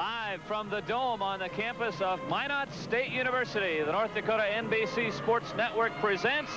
Live from the Dome on the campus of Minot State University, the North Dakota NBC Sports Network presents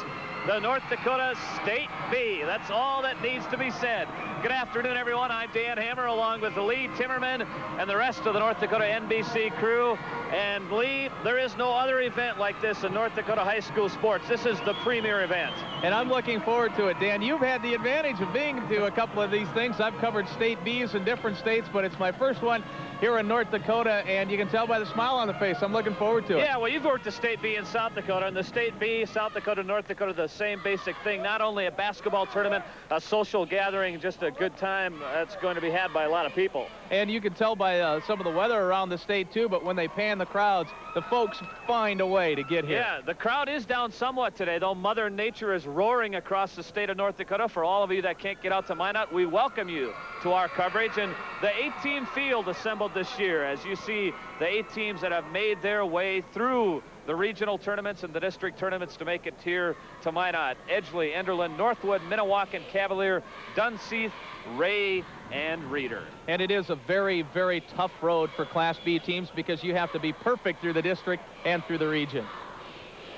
the North Dakota State B. That's all that needs to be said. Good afternoon, everyone. I'm Dan Hammer, along with Lee Timmerman and the rest of the North Dakota NBC crew. And Lee, there is no other event like this in North Dakota high school sports. This is the premier event. And I'm looking forward to it, Dan. You've had the advantage of being to a couple of these things. I've covered state Bs in different states, but it's my first one here in North Dakota, and you can tell by the smile on the face. I'm looking forward to it. Yeah, well, you've worked the State B in South Dakota, and the State B, South Dakota, North Dakota, the same basic thing. Not only a basketball tournament, a social gathering, just a good time that's going to be had by a lot of people. And you can tell by some of the weather around the state, too, but when they pan the crowds, the folks find a way to get here. Yeah, the crowd is down somewhat today, though Mother Nature is roaring across the state of North Dakota. For all of you that can't get out to Minot, we welcome you to our coverage. And the 8-team field assembled this year. As you see, the 8 teams that have made their way through the regional tournaments and the district tournaments to make it here to Minot. Edgeley, Enderlin, Northwood, Minnewacan, Cavalier, Dunseith, Ray, and Reeder. And it is a very, very tough road for Class B teams because you have to be perfect through the district and through the region.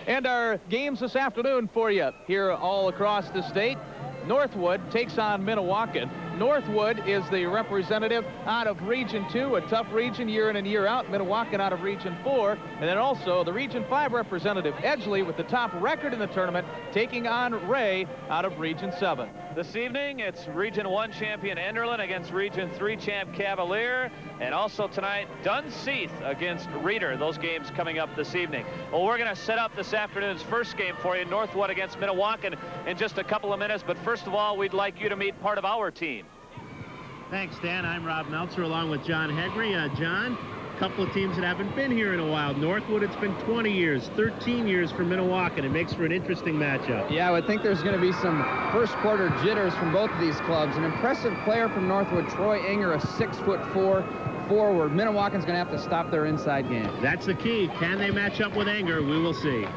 And our games this afternoon for you here all across the state. Northwood takes on Minnewacan. Northwood is the representative out of Region 2, a tough region year in and year out. Minnewacan out of Region 4. And then also the Region 5 representative, Edgeley, with the top record in the tournament, taking on Ray out of Region 7. This evening, it's Region 1 champion Enderlin against Region 3 champ Cavalier. And also tonight, Dunseith against Reeder. Those games coming up this evening. Well, we're going to set up this afternoon's first game for you, Northwood against Minnewacan, in just a couple of minutes. But first of all, we'd like you to meet part of our team. Thanks, Dan. I'm Rob Meltzer along with John Hegry. John, a couple of teams that haven't been here in a while. Northwood, it's been 20 years, 13 years for Minnewacan. It makes for an interesting matchup. Yeah, I would think there's going to be some first quarter jitters from both of these clubs. An impressive player from Northwood, Troy Enger, a 6'4" forward. Minnewacan's going to have to stop their inside game. That's the key. Can they match up with Enger? We will see.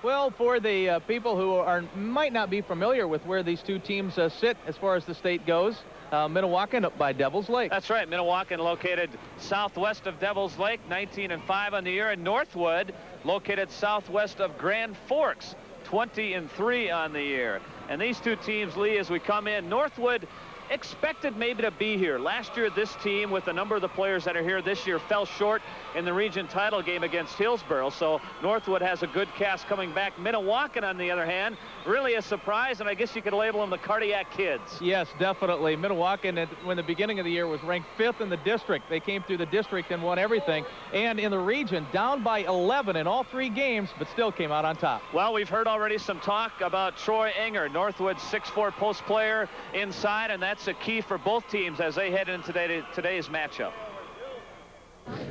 Well, for the people who might not be familiar with where these two teams sit as far as the state goes, Minnewacan up by Devil's Lake. That's right. Minnewacan located southwest of Devil's Lake, 19-5 on the year, and Northwood located southwest of Grand Forks, 20-3 on the year. And these two teams, Lee, as we come in, Northwood expected maybe to be here. Last year, this team, with a number of the players that are here this year, fell short in the region title game against Hillsboro. So Northwood has a good cast coming back. Minnewacan, on the other hand, really a surprise, and I guess you could label them the cardiac kids. Yes, definitely. Minnewacan, when the beginning of the year, was ranked 5th in the district. They came through the district and won everything. And in the region, down by 11 in all 3 games, but still came out on top. Well, we've heard already some talk about Troy Enger, Northwood's 6'4" post player inside, and that's a key for both teams as they head into today's matchup.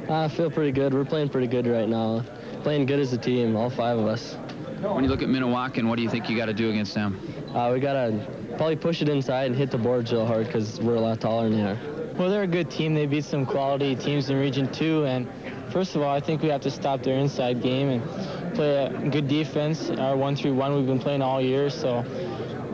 I feel pretty good. We're playing pretty good right now. Playing good as a team, all 5 of us. When you look at Minnewacan, what do you think you got to do against them? We got to probably push it inside and hit the boards real hard because we're a lot taller than they are. Well, they're a good team. They beat some quality teams in Region 2. And first of all, I think we have to stop their inside game and play a good defense. Our 1-3-1 we've been playing all year. So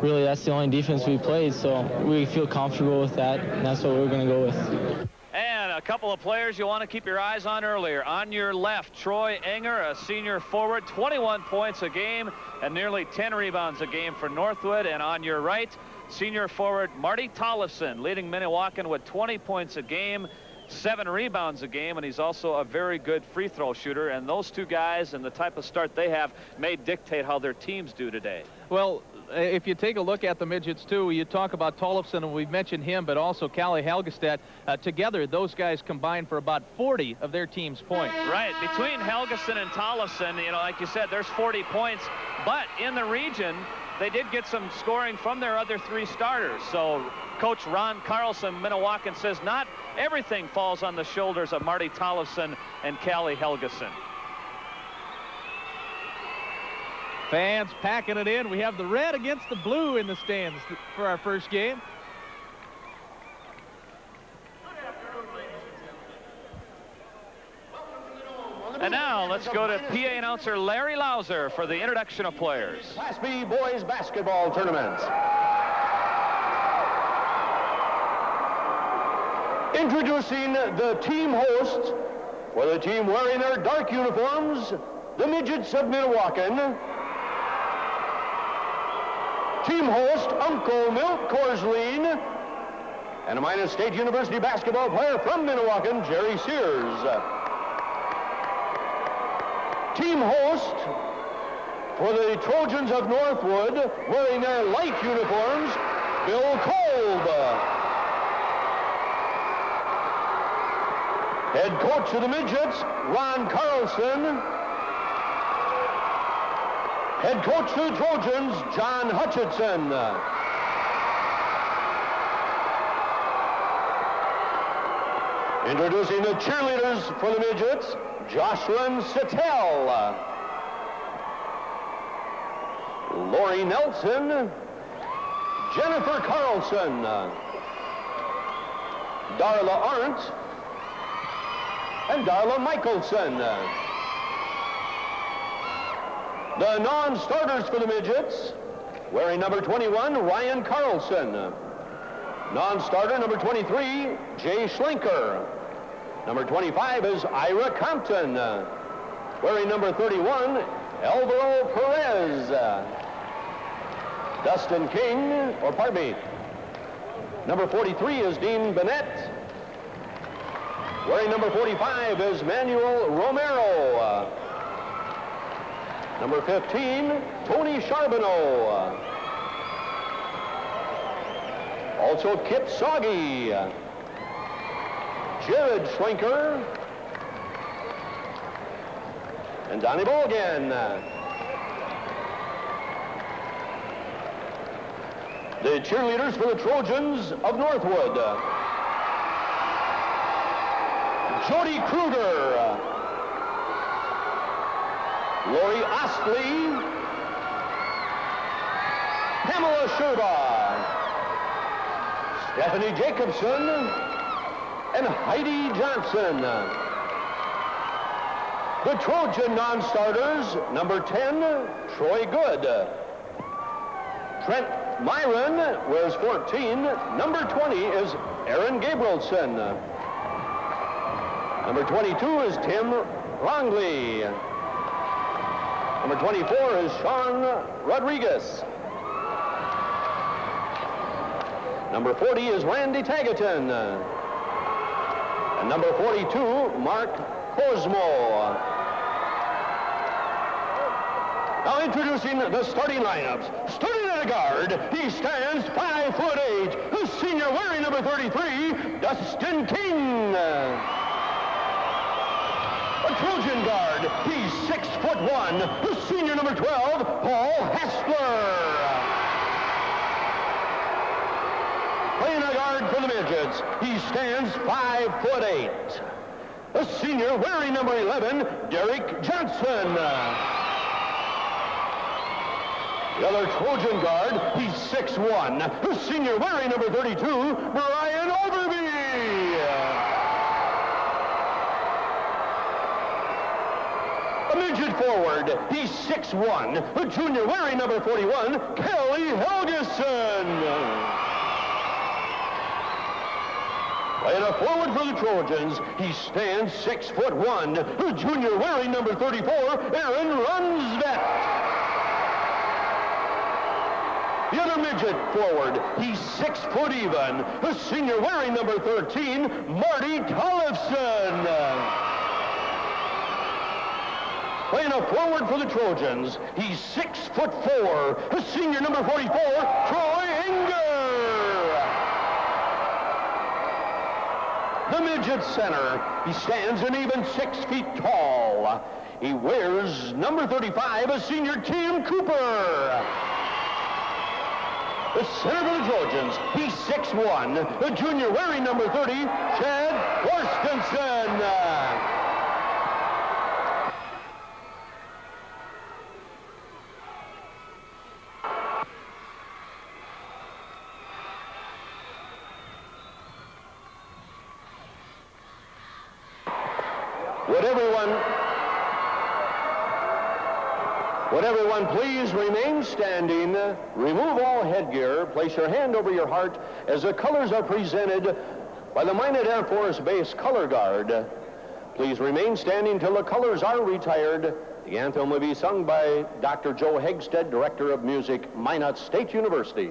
really, that's the only defense we played. So we feel comfortable with that. And that's what we're going to go with. And a couple of players you want to keep your eyes on earlier. On your left, Troy Enger, a senior forward, 21 points a game and nearly 10 rebounds a game for Northwood. And on your right, senior forward Marty Tollefson, leading Minnewacan with 20 points a game, 7 rebounds a game, and he's also a very good free throw shooter. And those two guys and the type of start they have may dictate how their teams do today. Well, if you take a look at the midgets, too, you talk about Tollefson, and we've mentioned him, but also Callie Helgestad. Together, those guys combined for about 40 of their team's points. Right. Between Helgeson and Tollefson, you know, like you said, there's 40 points. But in the region, they did get some scoring from their other 3 starters. So Coach Ron Carlson, Minnewacan, says not everything falls on the shoulders of Marty Tollefson and Callie Helgeson. Fans packing it in. We have the red against the blue in the stands for our first game. And now let's go to PA announcer Larry Lauser for the introduction of players. Class B boys basketball tournament. Introducing the team hosts for the team wearing their dark uniforms, the Midgets of Minnewacan. Team host, Uncle Milt Korsleen, and a Minot State University basketball player from Minnewacan, Jerry Sears. Team host for the Trojans of Northwood, wearing their light uniforms, Bill Kolb. Head coach of the Midgets, Ron Carlson. Head coach of the Trojans, John Hutchinson. Introducing the cheerleaders for the Midgets, Jocelyn Sittel, Lori Nelson, Jennifer Carlson, Darla Arndt, and Darla Michelson. The non-starters for the Midgets, wearing number 21, Ryan Carlson. Non-starter number 23, Jay Schlenker. Number 25 is Ira Compton. Wearing number 31, Alvaro Perez. Dustin King, or pardon me, number 43 is Dean Bennett. Wearing number 45 is Manuel Romero. Number 15, Tony Charbonneau. Also Kip Soggy, Jared Schlenker, and Donnie Bogan. The cheerleaders for the Trojans of Northwood, Jody Kruger, Lori Ostley, Pamela Sherba, Stephanie Jacobson, and Heidi Johnson. The Trojan non-starters, number 10, Troy Good. Trent Myron wears 14. Number 20 is Aaron Gabrielson. Number 22 is Tim Longley. Number 24 is Sean Rodriguez. Number 40 is Randy Tagaton. And number 42, Mark Cosmo. Now introducing the starting lineups. Starting at a guard, he stands 5'8", the senior wearing number 33, Dustin King. A Trojan guard, he's 6'1", the senior number 12, Paul Haspler. Playing a guard for the Midgets, he stands 5'8". The senior wearing number 11, Derek Johnson. The other Trojan guard, he's 6'1", the senior wearing number 32, Brian Overby. A midget forward, he's 6'1", the junior wearing number 41, Kelly Helgeson. Playing a forward for the Trojans, he stands 6'1", the junior wearing number 34, Aaron Runsvet. The other midget forward, he's 6 foot even, the senior wearing number 13, Marty Tollefson. Playing a forward for the Trojans, he's 6'4", the senior number 44, Troy Enger. The midget center, he stands an even 6 feet tall. He wears number 35, a senior Tim Cooper. The center for the Trojans, he's 6'1", the junior wearing number 30, Chad Horstenson. Would everyone please remain standing, remove all headgear, place your hand over your heart as the colors are presented by the Minot Air Force Base Color Guard. Please remain standing till the colors are retired. The anthem will be sung by Dr. Joe Hegstead, Director of Music, Minot State University.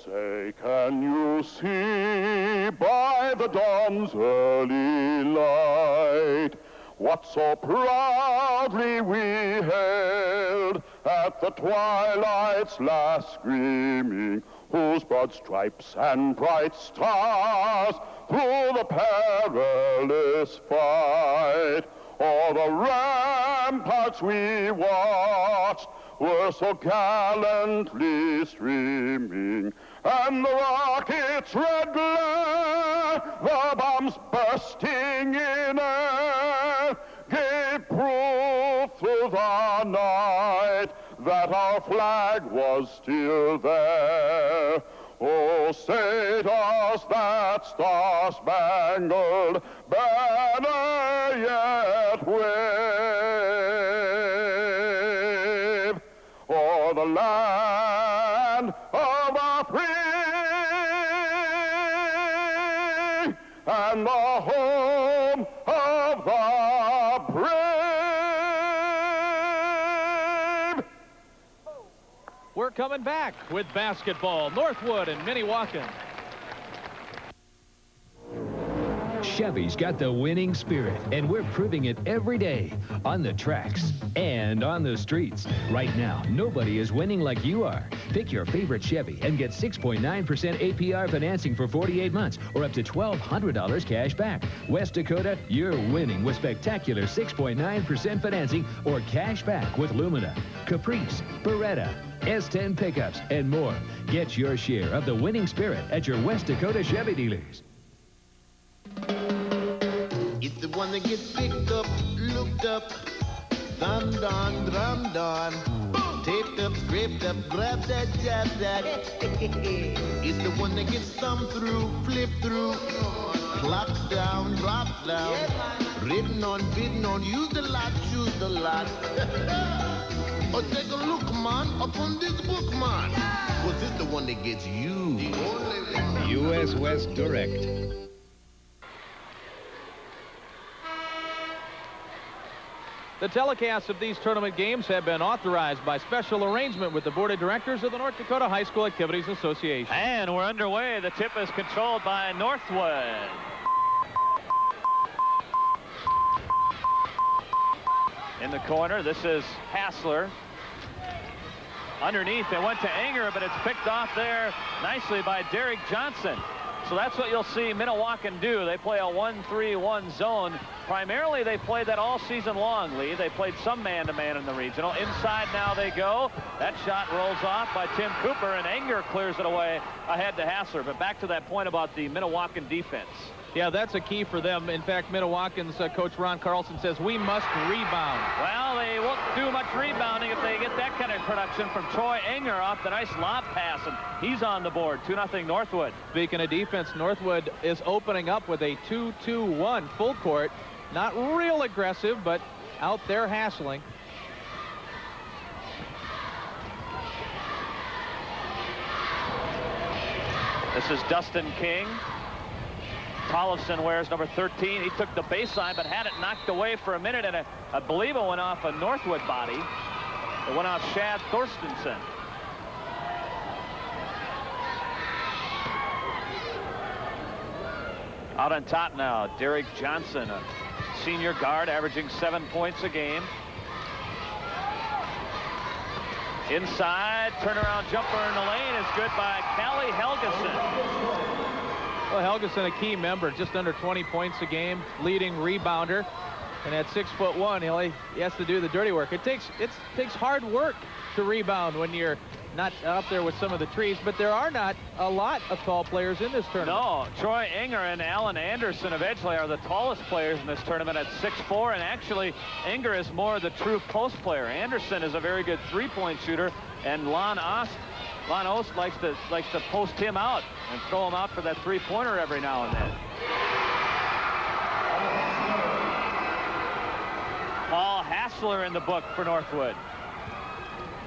Say, can you see by the dawn's early light what so proudly we hailed at the twilight's last gleaming, whose broad stripes and bright stars through the perilous fight o'er the ramparts we watched were so gallantly streaming, and the rocket's red glare, the bombs bursting in air, gave proof through the night that our flag was still there. Oh, say does that star-spangled banner yet wave o'er the land of our free and the home of the brave? We're coming back with basketball. Northwood and Minnewacan. Chevy's got the winning spirit, and we're proving it every day on the tracks and on the streets. Right now, nobody is winning like you are. Pick your favorite Chevy and get 6.9% APR financing for 48 months or up to $1,200 cash back. West Dakota, you're winning with spectacular 6.9% financing or cash back with Lumina, Caprice, Beretta, S10 pickups, and more. Get your share of the winning spirit at your West Dakota Chevy dealers. It's the one that gets picked up, looked up, thumbed on, drummed on, taped up, scraped up, grabbed that, jabbed that. It's the one that gets thumbed through, flipped through, clocked down, dropped down, written on, bidden on, used a lot, choose a lot. Or take a look, man, upon this book, man. Was this the one that gets you? U.S. West Direct. The telecasts of these tournament games have been authorized by special arrangement with the Board of Directors of the North Dakota High School Activities Association. And we're underway. The tip is controlled by Northwood. In the corner, this is Hassler. Underneath, it went to Anger, but it's picked off there nicely by Derek Johnson. So that's what you'll see Minnewacan do. They play a 1-3-1 zone. Primarily, they played that all season long, Lee. They played some man-to-man in the regional. Inside now they go. That shot rolls off by Tim Cooper, and Anger clears it away ahead to Hassler. But back to that point about the Minnewacan defense. Yeah, that's a key for them. In fact, Minnewacan's coach Ron Carlson says we must rebound. Well, they won't do much rebounding if they get that kind of production from Troy Anger off the nice lob pass, and he's on the board. 2-0 Northwood. Speaking of defense, Northwood is opening up with a 2-2-1 full court. Not real aggressive, but out there hassling. This is Dustin King. Tollefson wears number 13. He took the baseline, but had it knocked away for a minute, and I believe it went off a Northwood body. It went off Shad Thorstensen. Out on top now, Derek Johnson, a senior guard, averaging 7 points a game. Inside, turnaround jumper in the lane is good by Callie Helgeson. Well, Helgeson, a key member, just under 20 points a game, leading rebounder. And at 6'1", he has to do the dirty work. It takes hard work to rebound when you're not up there with some of the trees, but there are not a lot of tall players in this tournament. No, Troy Enger and Alan Anderson of Edgeley are the tallest players in this tournament at 6'4", and actually Enger is more the true post player. Anderson is a very good three-point shooter, and Lon Ost likes to post him out and throw him out for that three-pointer every now and then. Paul Hassler in the book for Northwood.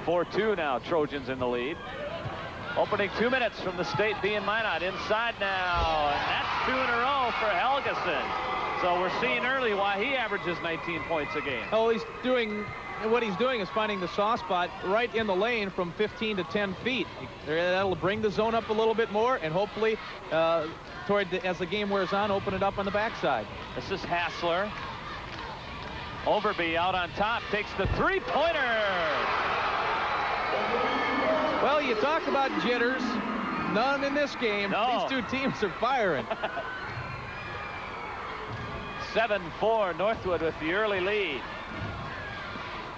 4-2 now, Trojans in the lead. Opening 2 minutes from the state B in Minot. Inside now, and that's 2 in a row for Helgeson. So we're seeing early why he averages 19 points a game. Oh, what he's doing is finding the soft spot right in the lane from 15 to 10 feet. That'll bring the zone up a little bit more, and hopefully, as the game wears on, open it up on the backside. This is Hassler. Overby out on top, takes the three-pointer. Well, you talk about jitters. None in this game. No. These two teams are firing. 7-4, Northwood with the early lead.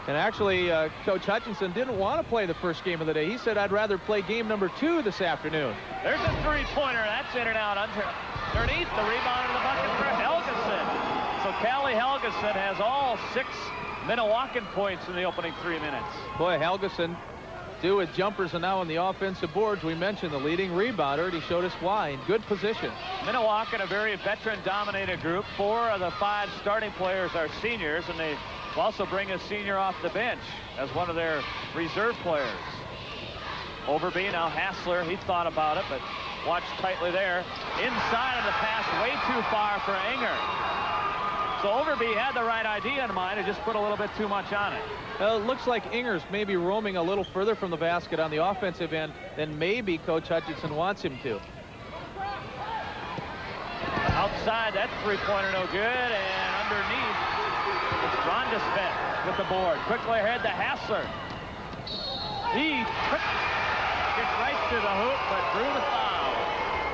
And actually, Coach Hutchinson didn't want to play the first game of the day. He said, I'd rather play game number 2 this afternoon. There's a three-pointer. That's in and out underneath. The rebound in the bucket for Helgeson. So Callie Helgeson has all 6 Minnewacan points in the opening 3 minutes. Boy, Helgeson, due with jumpers and now on the offensive boards. We mentioned the leading rebounder, and he showed us why. In good position. Minnewacan, a very veteran-dominated group. 4 of the 5 starting players are seniors, and they also bring a senior off the bench as one of their reserve players. Overby, now Hassler, he thought about it, but watched tightly there. Inside of the pass, way too far for Enger. So Overby had the right idea in mind and just put a little bit too much on it. Well, it looks like Enger's maybe roaming a little further from the basket on the offensive end than maybe Coach Hutchinson wants him to. Outside, that three-pointer no good, and underneath, it's Rondesvet with the board. Quickly ahead to Hassler. He gets right to the hoop, but drew the foul.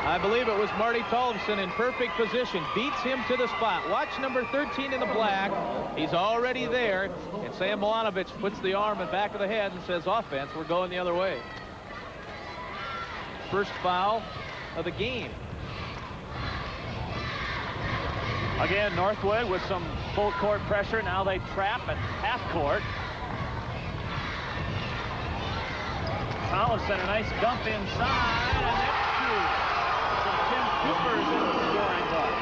I believe it was Marty Tollefson in perfect position. Beats him to the spot. Watch number 13 in the black. He's already there. And Sam Milanovic puts the arm in back of the head and says, offense, we're going the other way. First foul of the game. Again, Northwood with some full court pressure. Now they trap at half court. Tollefson, a nice dump inside, and that's 2. So Tim Cooper's in the scoring book.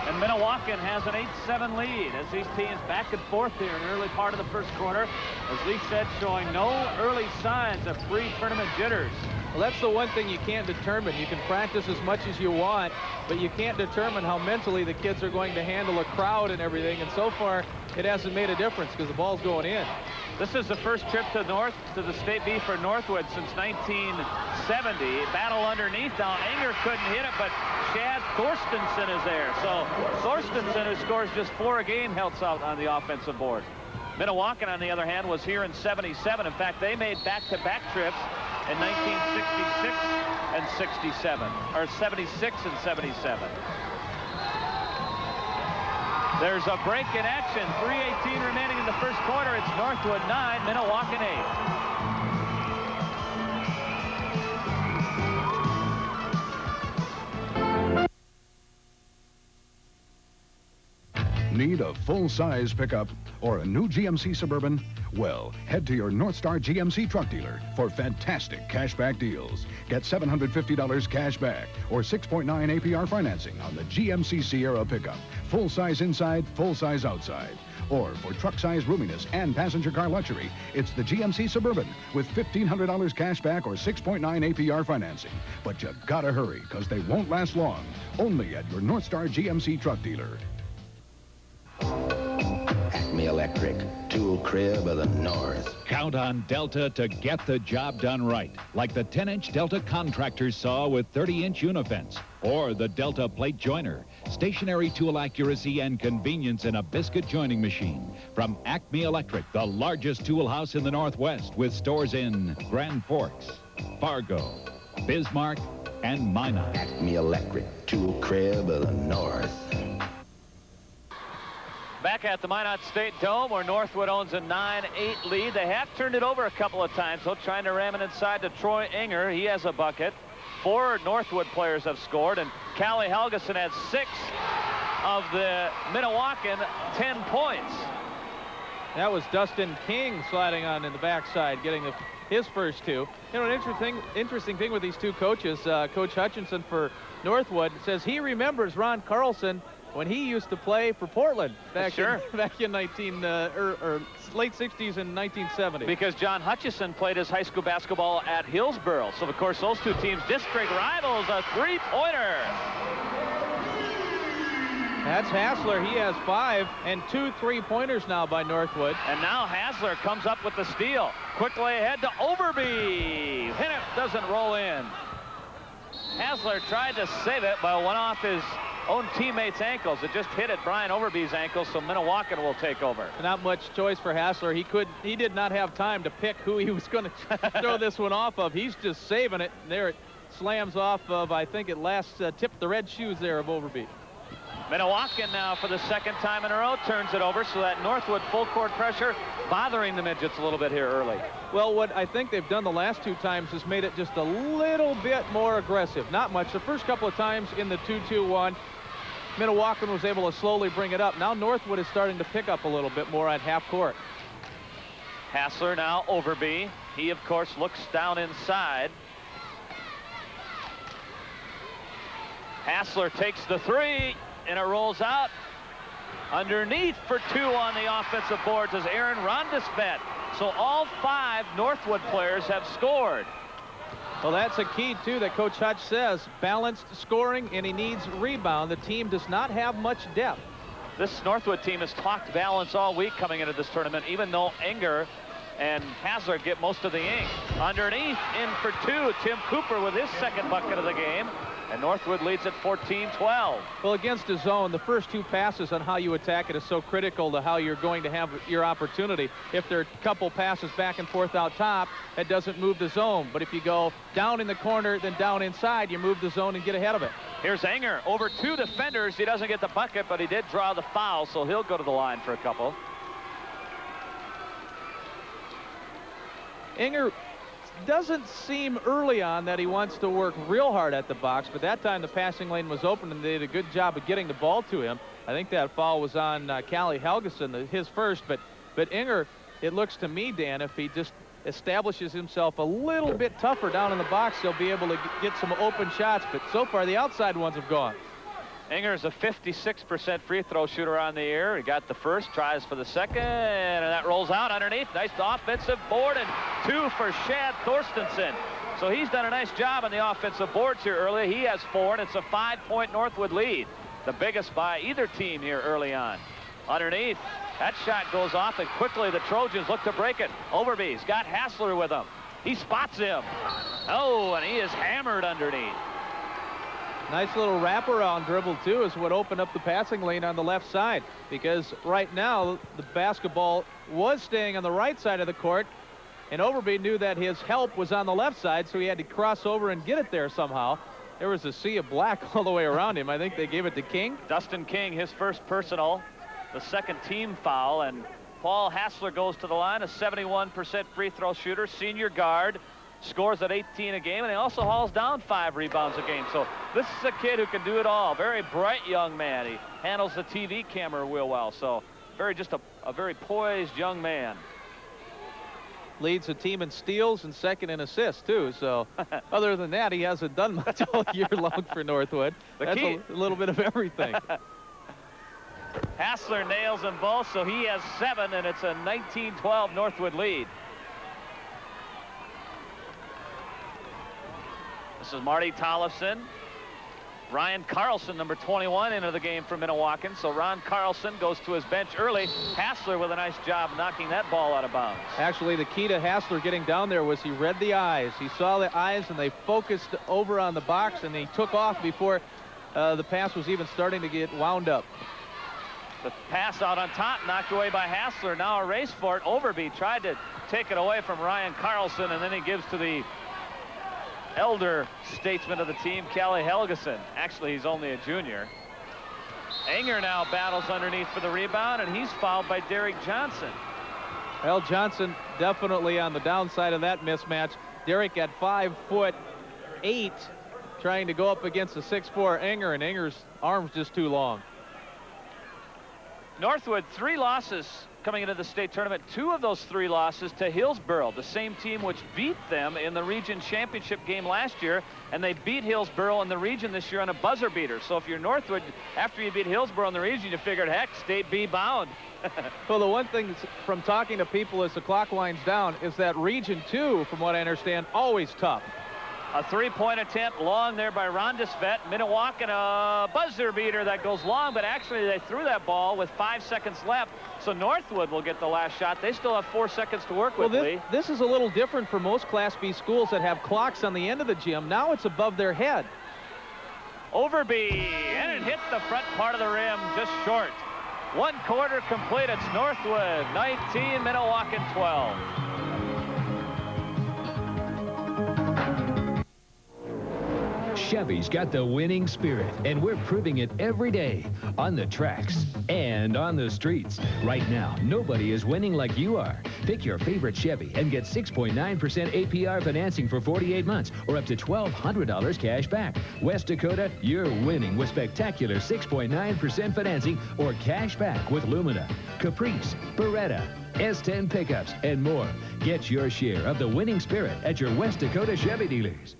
And Minnewacan has an 8-7 lead as these teams back and forth here in the early part of the first quarter. As Lee said, showing no early signs of pre-tournament jitters. Well, that's the one thing you can't determine. You can practice as much as you want, but you can't determine how mentally the kids are going to handle a crowd and everything. And so far, it hasn't made a difference because the ball's going in. This is the first trip to the State B for Northwood since 1970. Battle underneath now. Enger couldn't hit it, but Chad Thorstensen is there. So Thorstensen, who scores just 4 a game, helps out on the offensive board. Minnewacan, on the other hand, was here in 77. In fact, they made back-to-back trips in 1966 and 67, or 76 and 77. There's a break in action. 3:18 remaining in the first quarter. It's Northwood 9, Minnewacan 8. Need a full-size pickup or a new GMC Suburban? Well, head to your Northstar GMC truck dealer for fantastic cashback deals. Get $750 cash back or 6.9 APR financing on the GMC Sierra pickup. Full-size inside, full-size outside. Or for truck-size roominess and passenger car luxury, it's the GMC Suburban with $1,500 cash back or 6.9 APR financing. But you gotta hurry, because they won't last long. Only at your Northstar GMC truck dealer. Acme Electric, tool crib of the North. Count on Delta to get the job done right, like the 10-inch Delta contractors saw with 30-inch Unifence, or the Delta plate joiner, stationary tool accuracy and convenience in a biscuit joining machine. From Acme Electric, the largest tool house in the Northwest, with stores in Grand Forks, Fargo, Bismarck, and Minot. Acme Electric, tool crib of the North. Back at the Minot State Dome, where Northwood owns a 9-8 lead. They have turned it over a couple of times, though, trying to ram it inside to Troy Enger. He has a bucket. 4 Northwood players have scored, and Callie Helgeson had 6 of the Minnewacan 10 points. That was Dustin King sliding on in the backside, getting his first 2. You know, an interesting thing with these two coaches, Coach Hutchinson for Northwood says he remembers Ron Carlson when he used to play for Portland back in late 60s and 1970. Because John Hutchison played his high school basketball at Hillsboro. So, of course, those two teams, district rivals, a 3-pointer. That's Hassler. He has 5 and 2 3-pointers now by Northwood. And now Hassler comes up with the steal. Quickly ahead to Overby. Hit it, doesn't roll in. Hassler tried to save it, but went off his own teammate's ankles. It just hit at Brian Overby's ankles, so Minnewacan will take over. Not much choice for Hassler. He did not have time to pick who he was going to throw this one off of. He's just saving it. There it slams off of, I think it tipped the red shoes there of Overby. Minnewacan now for the second time in a row turns it over, so that Northwood full court pressure bothering the midgets a little bit here early. Well, what I think they've done the last 2 times is made it just a little bit more aggressive. Not much. The first couple of times in the 2-2-1, Minnewacan was able to slowly bring it up. Now Northwood is starting to pick up a little bit more at half court. Hassler now Overby. He, of course, looks down inside. Hassler takes the 3, and it rolls out. Underneath for 2 on the offensive boards is Aaron Rondesvet. So all 5 Northwood players have scored. Well, that's a key, too, that Coach Hutch says. Balanced scoring, and he needs rebound. The team does not have much depth. This Northwood team has talked balance all week coming into this tournament, even though Enger and Hassler get most of the ink. Underneath, in for 2, Tim Cooper with his second bucket of the game. And Northwood leads at 14-12. Well, against a zone, the first 2 passes on how you attack it is so critical to how you're going to have your opportunity. If there are a couple passes back and forth out top, that doesn't move the zone. But if you go down in the corner, then down inside, you move the zone and get ahead of it. Here's Enger over 2 defenders. He doesn't get the bucket, but he did draw the foul, so he'll go to the line for a couple. Enger doesn't seem early on that he wants to work real hard at the box, but that time the passing lane was open and they did a good job of getting the ball to him. I think that foul was on Callie Helgeson, his first, but Enger, it looks to me, Dan, if he just establishes himself a little bit tougher down in the box, he'll be able to get some open shots, but so far the outside ones have gone. Enger is a 56% free throw shooter on the year. He got the first, tries for the second, and that rolls out underneath. Nice offensive board, and 2 for Shad Thorstensen. So he's done a nice job on the offensive boards here early. He has 4, and it's a 5-point Northwood lead. The biggest by either team here early on. Underneath, that shot goes off, and quickly the Trojans look to break it. Overby's got Hassler with him. He spots him. Oh, and he is hammered underneath. Nice little wraparound dribble, too, is what opened up the passing lane on the left side. Because right now, the basketball was staying on the right side of the court, and Overby knew that his help was on the left side, so he had to cross over and get it there somehow. There was a sea of black all the way around him. I think they gave it to King. Dustin King, his first personal, the second team foul, and Paul Hassler goes to the line, a 71% free throw shooter, senior guard. Scores at 18 a game, and he also hauls down 5 rebounds a game. So this is a kid who can do it all. Very bright young man. He handles the TV camera real well. So just a very poised young man. Leads the team in steals and second in assists, too. So other than that, he hasn't done much all year long for Northwood. That's a little bit of everything. Hassler nails them both, so he has 7, and it's a 19-12 Northwood lead. This is Marty Tollefson. Ryan Carlson, number 21, into the game for Minnewacan. So Ron Carlson goes to his bench early. Hassler with a nice job knocking that ball out of bounds. Actually, the key to Hassler getting down there was he read the eyes. He saw the eyes, and they focused over on the box, and he took off before the pass was even starting to get wound up. The pass out on top, knocked away by Hassler. Now a race for it. Overby tried to take it away from Ryan Carlson, and then he gives to the elder statesman of the team, Callie Helgeson. Actually, he's only a junior. Enger now battles underneath for the rebound, and he's fouled by Derek Johnson. Well, Johnson definitely on the downside of that mismatch. Derek at 5'8", trying to go up against the 6'4" Enger, and Enger's arm's just too long. Northwood, 3 losses coming into the state tournament. 2 of those 3 losses to Hillsboro, the same team which beat them in the region championship game last year, and they beat Hillsboro in the region this year on a buzzer beater. So if you're Northwood, after you beat Hillsboro in the region, you figured, heck, state B bound. Well, the one thing from talking to people as the clock winds down is that Region 2, from what I understand, always tough. A 3-point attempt long there by Rondesvet. Minnewacan, a buzzer beater that goes long, but actually they threw that ball with 5 seconds left. So Northwood will get the last shot. They still have 4 seconds to work with, Lee. This is a little different for most Class B schools that have clocks on the end of the gym. Now it's above their head. Overby, and it hit the front part of the rim, just short. 1 quarter complete. It's Northwood 19, Minnewacan 12. Chevy's got the winning spirit, and we're proving it every day on the tracks and on the streets. Right now, nobody is winning like you are. Pick your favorite Chevy and get 6.9% APR financing for 48 months or up to $1,200 cash back. West Dakota, you're winning with spectacular 6.9% financing or cash back with Lumina, Caprice, Beretta, S10 pickups, and more. Get your share of the winning spirit at your West Dakota Chevy dealers.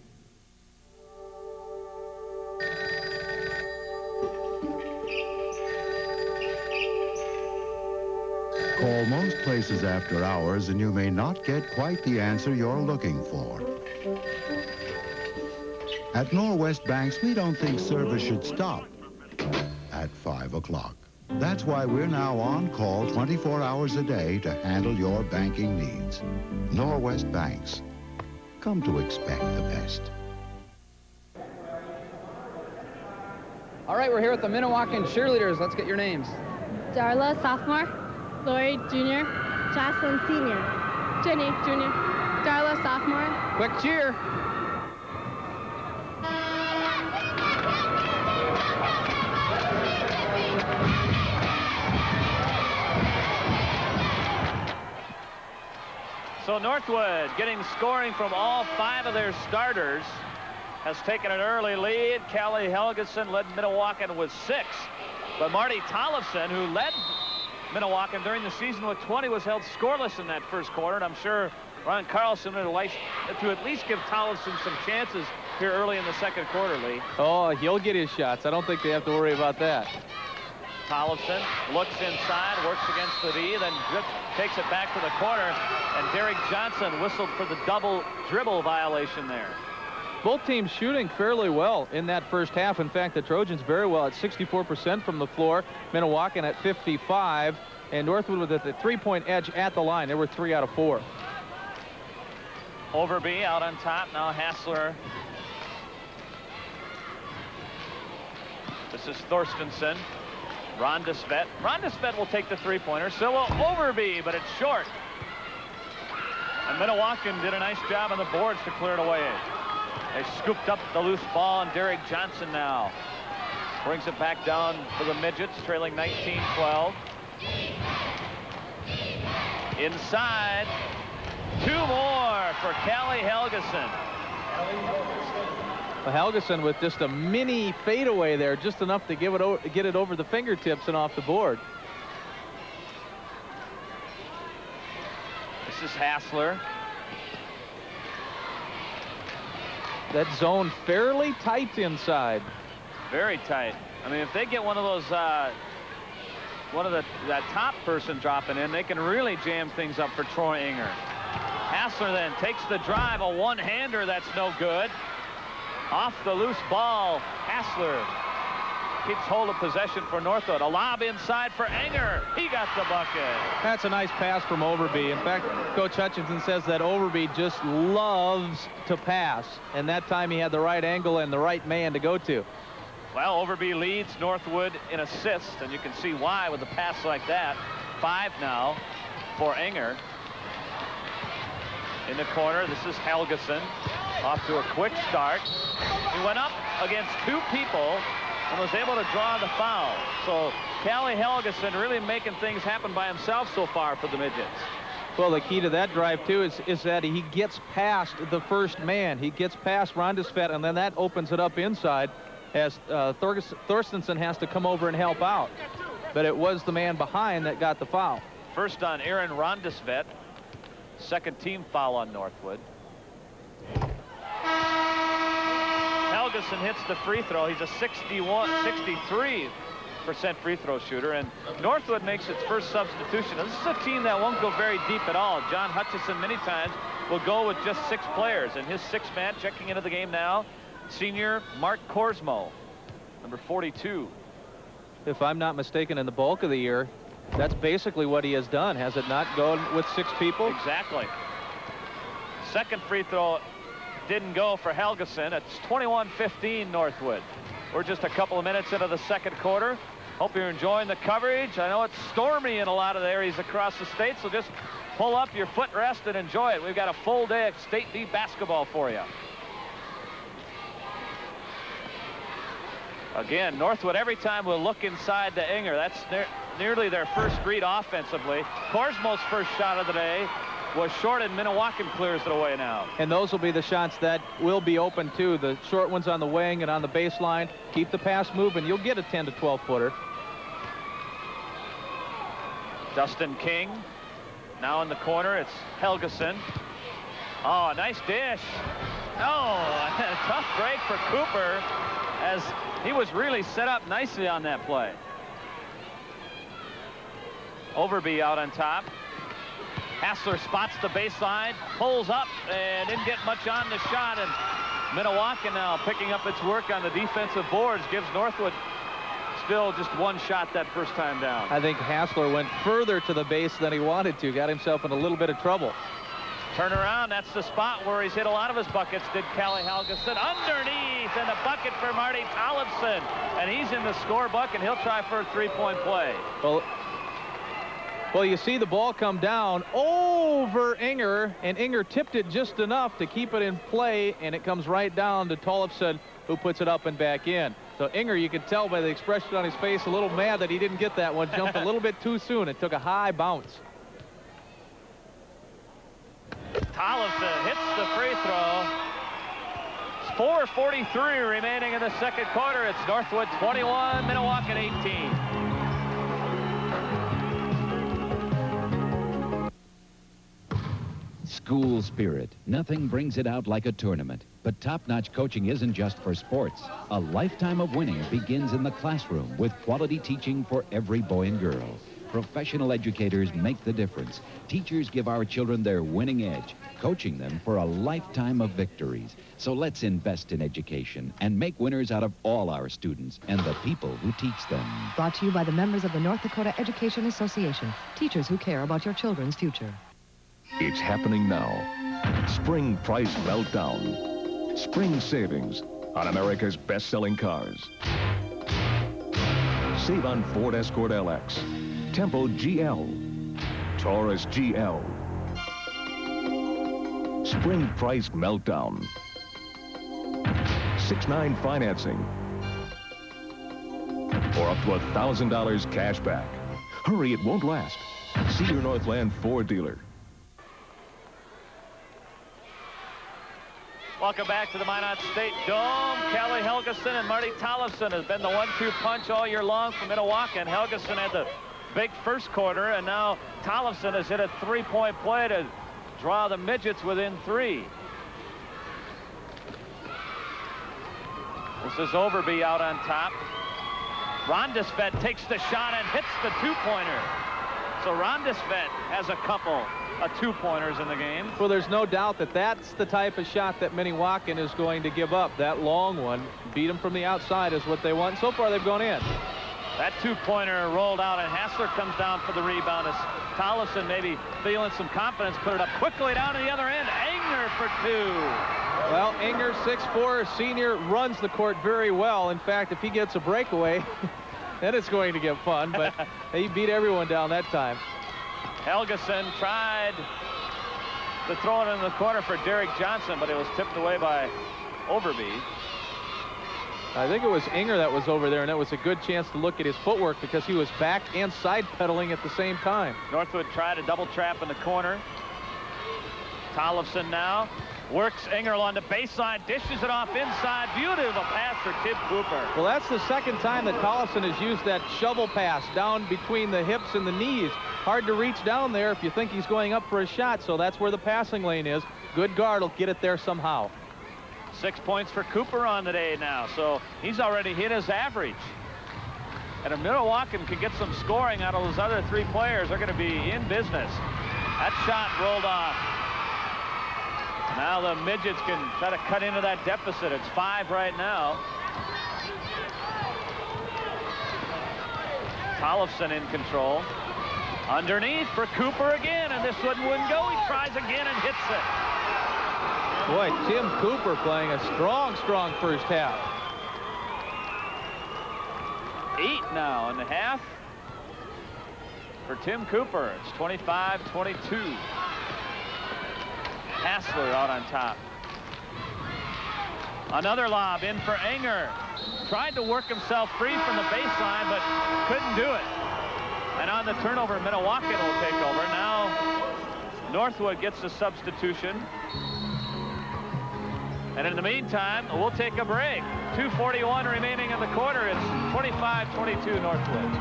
Call most places after hours and you may not get quite the answer you're looking for. At Norwest Banks, we don't think service should stop at 5 o'clock. That's why we're now on call 24 hours a day to handle your banking needs. Norwest Banks. Come to expect the best. All right, we're here with the Minnewacan cheerleaders. Let's get your names. Darla, sophomore. Lori, junior. Jocelyn, senior. Jenny, junior. Darla, sophomore. Quick cheer. So Northwood getting scoring from all 5 of their starters has taken an early lead. Callie Helgeson led Minnewacan with 6. But Marty Tollefson, who led Minnewacan during the season with 20, was held scoreless in that first quarter. And I'm sure Ron Carlson would like to at least give Tollefson some chances here early in the second quarter, Lee. Oh, he'll get his shots. I don't think they have to worry about that. Tollefson looks inside, works against the D, then takes it back to the corner, and Derek Johnson whistled for the double dribble violation there. Both teams shooting fairly well in that first half. In fact, the Trojans very well at 64% from the floor. Minnewacan at 55, and Northwood with the 3-point edge at the line. They were 3 out of 4. Overby out on top. Now Hassler. This is Thorstensen. Rondesvet. Rondesvet will take the 3-pointer. So will Overby, but it's short. And Minnewacan did a nice job on the boards to clear it away. They scooped up the loose ball, and Derek Johnson now brings it back down for the Midgets, trailing 19-12. Inside. 2 more for Callie Helgeson. Well, Helgeson with just a mini fadeaway there, just enough to get it over the fingertips and off the board. This is Hassler. That zone fairly tight inside. Very tight. I mean, if they get one of those, that top person dropping in, they can really jam things up for Troy Enger. Hassler then takes the drive, a one-hander that's no good. Off the loose ball, Hassler keeps hold of possession for Northwood. A lob inside for Enger. He got the bucket. That's a nice pass from Overby. In fact, Coach Hutchinson says that Overby just loves to pass. And that time he had the right angle and the right man to go to. Well, Overby leads Northwood in assists, and you can see why with a pass like that. 5 now for Enger. In the corner, this is Helgeson. Off to a quick start. He went up against 2 people and was able to draw the foul. So Callie Helgeson really making things happen by himself so far for the Midgets. Well, the key to that drive, too, is that he gets past the first man. He gets past Rondesvet, and then that opens it up inside as Thorstensen has to come over and help out. But it was the man behind that got the foul. First on Aaron Rondesvet. Second team foul on Northwood. Helgeson hits the free throw. He's a 63% free throw shooter, and Northwood makes its first substitution. This is a team that won't go very deep at all. John Hutchison many times will go with just 6 players, and his 6th man checking into the game now, senior Mark Korsmo, number 42. If I'm not mistaken, in the bulk of the year, that's basically what he has done, has it not, going with 6 people? Exactly. Second free throw didn't go for Helgeson. It's 21-15 Northwood. We're just a couple of minutes into the second quarter. Hope you're enjoying the coverage. I know it's stormy in a lot of the areas across the state, so just pull up your footrest and enjoy it. We've got a full day of State D basketball for you. Again, Northwood every time will look inside to Inger. That's nearly their first read offensively. Korsmo's first shot of the day was short, and Minnewacan clears it away now. And those will be the shots that will be open too. The short ones on the wing and on the baseline. Keep the pass moving. You'll get a 10 to 12 footer. Dustin King now in the corner. It's Helgeson. Oh, nice dish. Oh, a tough break for Cooper as he was really set up nicely on that play. Overby out on top. Hassler spots the baseline, pulls up, and didn't get much on the shot. And Minnewacan now picking up its work on the defensive boards, gives Northwood still just 1 shot that first time down. I think Hassler went further to the base than he wanted to, got himself in a little bit of trouble. Turn around, that's the spot where he's hit a lot of his buckets, did Callie Helgeson. Underneath, and a bucket for Marty Tollefson. And he's in the scorebook, and he'll try for a 3-point play. Well, you see the ball come down over Inger, and Inger tipped it just enough to keep it in play, and it comes right down to Tollefson, who puts it up and back in. So Inger, you could tell by the expression on his face, a little mad that he didn't get that one. Jumped a little bit too soon. It took a high bounce. Tollefson hits the free throw. It's 4:43 remaining in the second quarter. It's Northwood 21, Minnewacan 18. School spirit. Nothing brings it out like a tournament. But top-notch coaching isn't just for sports. A lifetime of winning begins in the classroom with quality teaching for every boy and girl. Professional educators make the difference. Teachers give our children their winning edge, coaching them for a lifetime of victories. So let's invest in education and make winners out of all our students and the people who teach them. Brought to you by the members of the North Dakota Education Association. Teachers who care about your children's future. It's happening now. Spring price meltdown. Spring savings on America's best-selling cars. Save on Ford Escort LX, Tempo GL, Taurus GL. Spring price meltdown. 6.9 financing. Or up to $1,000 cash back. Hurry, it won't last. See your Northland Ford dealer. Welcome back to the Minot State Dome. Callie Helgeson and Marty Tollefson has been the 1-2 punch all year long for Minnewacan. Helgeson had the big first quarter, and now Tollefson has hit a 3-point play to draw the Midgets within 3. This is Overby out on top. Rondesvet takes the shot and hits the 2-pointer. So Rondesvet has a couple of 2-pointers in the game. Well, there's no doubt that that's the type of shot that Minnewacan is going to give up. That long one, beat them from the outside is what they want. So far, they've gone in. That 2-pointer rolled out, and Hassler comes down for the rebound as Tollefson maybe feeling some confidence, put it up quickly down to the other end. Inger for 2. Well, Inger, 6'4", senior, runs the court very well. In fact, if he gets a breakaway, then it's going to get fun, but he beat everyone down that time. Helgeson tried to throw it in the corner for Derek Johnson, but it was tipped away by Overby. I think it was Enger that was over there, and it was a good chance to look at his footwork because he was back and side pedaling at the same time. Northwood tried a double trap in the corner. Tollefson now works Enger along the baseline, dishes it off inside. Beautiful pass for Tim Cooper. Well, that's the second time that Tollefson has used that shovel pass down between the hips and the knees. Hard to reach down there if you think he's going up for a shot, so that's where the passing lane is. Good guard will get it there somehow. 6 points for Cooper on the day now, so he's already hit his average. And if Milwaukee can get some scoring out of those other 3 players, they're going to be in business. That shot rolled off. Now the midgets can try to cut into that deficit. It's 5 right now. Tollefson in control. Underneath for Cooper again, and this one wouldn't go. He tries again and hits it. Boy, Tim Cooper playing a strong first half. 8 now in the half for Tim Cooper. It's 25-22. Hassler out on top. Another lob in for Enger. Tried to work himself free from the baseline, but couldn't do it. And on the turnover, Milwaukee will take over. Now Northwood gets the substitution. And in the meantime, we'll take a break. 2:41 remaining in the quarter. It's 25-22 Northwood.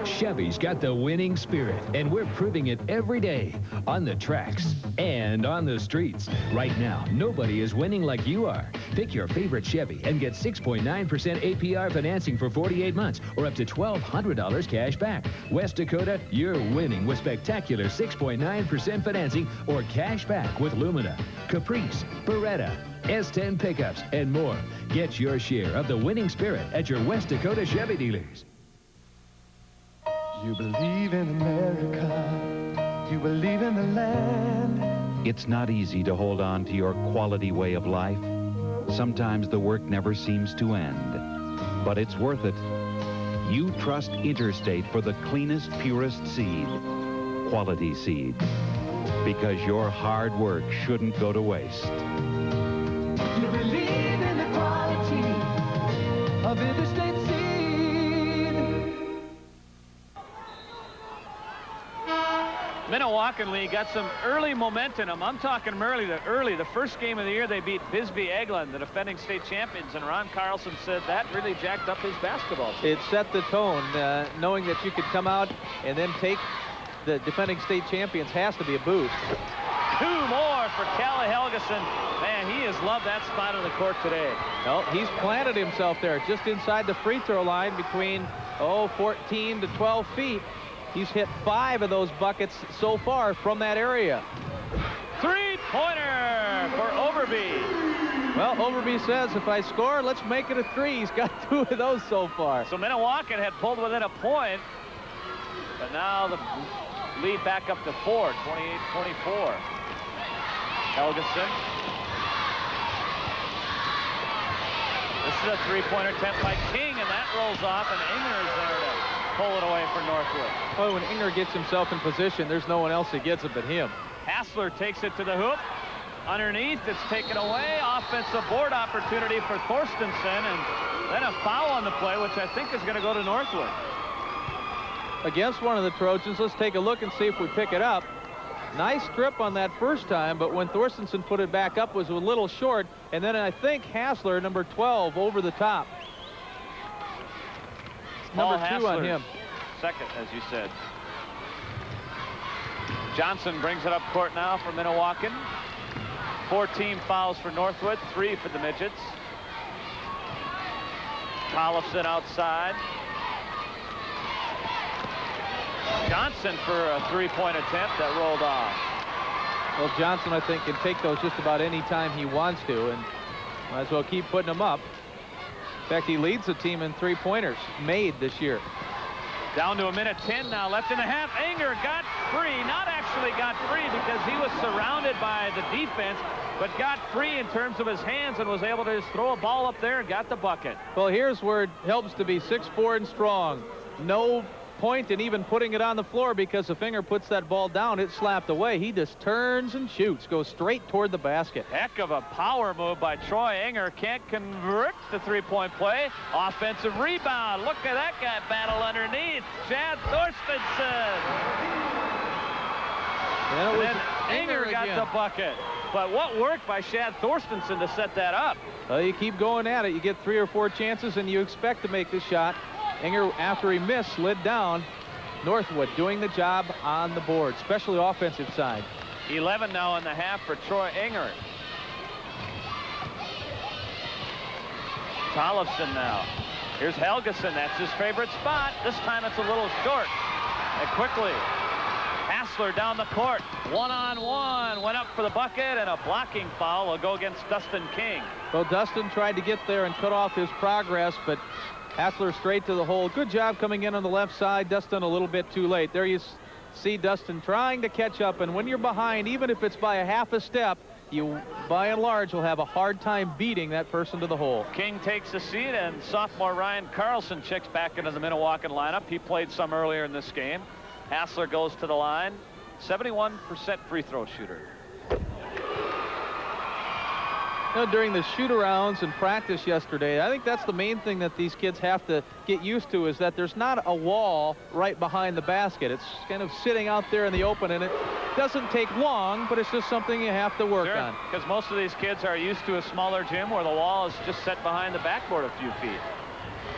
Chevy's got the winning spirit, and we're proving it every day on the tracks and on the streets. Right now, nobody is winning like you are. Pick your favorite Chevy and get 6.9% APR financing for 48 months or up to $1,200 cash back. West Dakota, you're winning with spectacular 6.9% financing or cash back with Lumina, Caprice, Beretta, S10 pickups, and more. Get your share of the winning spirit at your West Dakota Chevy dealers. You believe in America. You believe in the land. It's not easy to hold on to your quality way of life. Sometimes the work never seems to end, but it's worth it. You trust Interstate for the cleanest, purest seed, quality seed, because your hard work shouldn't go to waste. You believe in the quality of Interstate seed. Milwaukee got some early momentum. I'm talking early. The first game of the year, they beat Bisbee Eglin, the defending state champions, and Ron Carlson said that really jacked up his basketball team. It set the tone, knowing that you could come out and then take the defending state champions has to be a boost. 2 more for Kelly Helgeson. Man, he has loved that spot on the court today. No, he's planted himself there just inside the free throw line between 14 to 12 feet. He's hit 5 of those buckets so far from that area. 3-pointer for Overby. Well, Overby says, if I score, let's make it a 3. He's got 2 of those so far. So Milwaukee had pulled within a point, but now the lead back up to 4, 28-24. Helgeson. This is a 3-pointer attempt by King, and that rolls off, and Enger is there to pull it away for Northwood. Well, when Enger gets himself in position, there's no one else that gets it but him. Hassler takes it to the hoop. Underneath, it's taken away. Offensive board opportunity for Thorstensen, and then a foul on the play, which I think is going to go to Northwood. Against one of the Trojans, let's take a look and see if we pick it up. Nice strip on that first time, but when Thorstensen put it back up, was a little short, and then I think Hassler, number 12, over the top. Number 2 on him. Second, as you said. Johnson brings it up court now for Milwaukee. 14 fouls for Northwood, 3 for the midgets. Tollefson outside. Johnson for a 3-point attempt that rolled off. Well, Johnson, I think, can take those just about any time he wants to, and might as well keep putting them up. In fact, he leads the team in 3-pointers made this year. Down to 1:10 now left in the half. Enger got free. Not actually got free because he was surrounded by the defense, but got free in terms of his hands and was able to just throw a ball up there and got the bucket. Well, here's where it helps to be 6'4" and strong. No point and even putting it on the floor, because if Inger puts that ball down, it's slapped away. He just turns and shoots, goes straight toward the basket. Heck of a power move by Troy Inger. Can't convert the three-point play. Offensive rebound. Look at that guy battle underneath. Chad Thorstensen. And then Inger got the bucket. But what work by Chad Thorstensen to set that up? Well, you keep going at it. You get 3 or 4 chances, and you expect to make the shot. Inger, after he missed, slid down. Northwood doing the job on the board, especially offensive side. 11 now in the half for Troy Inger. Tollefson now. Here's Helgeson. That's his favorite spot. This time it's a little short. And quickly, Hassler down the court. One-on-one. Went up for the bucket, and a blocking foul will go against Dustin King. Well, Dustin tried to get there and cut off his progress, but Hassler straight to the hole. Good job coming in on the left side. Dustin a little bit too late. There you see Dustin trying to catch up, and when you're behind, even if it's by a half a step, you, by and large, will have a hard time beating that person to the hole. King takes a seat, and sophomore Ryan Carlson checks back into the Minnewacan lineup. He played some earlier in this game. Hassler goes to the line. 71% free throw shooter. You know, during the shoot-arounds and practice yesterday, I think that's the main thing that these kids have to get used to, is that there's not a wall right behind the basket. It's kind of sitting out there in the open, and it doesn't take long, but it's just something you have to work on. Because most of these kids are used to a smaller gym where the wall is just set behind the backboard a few feet.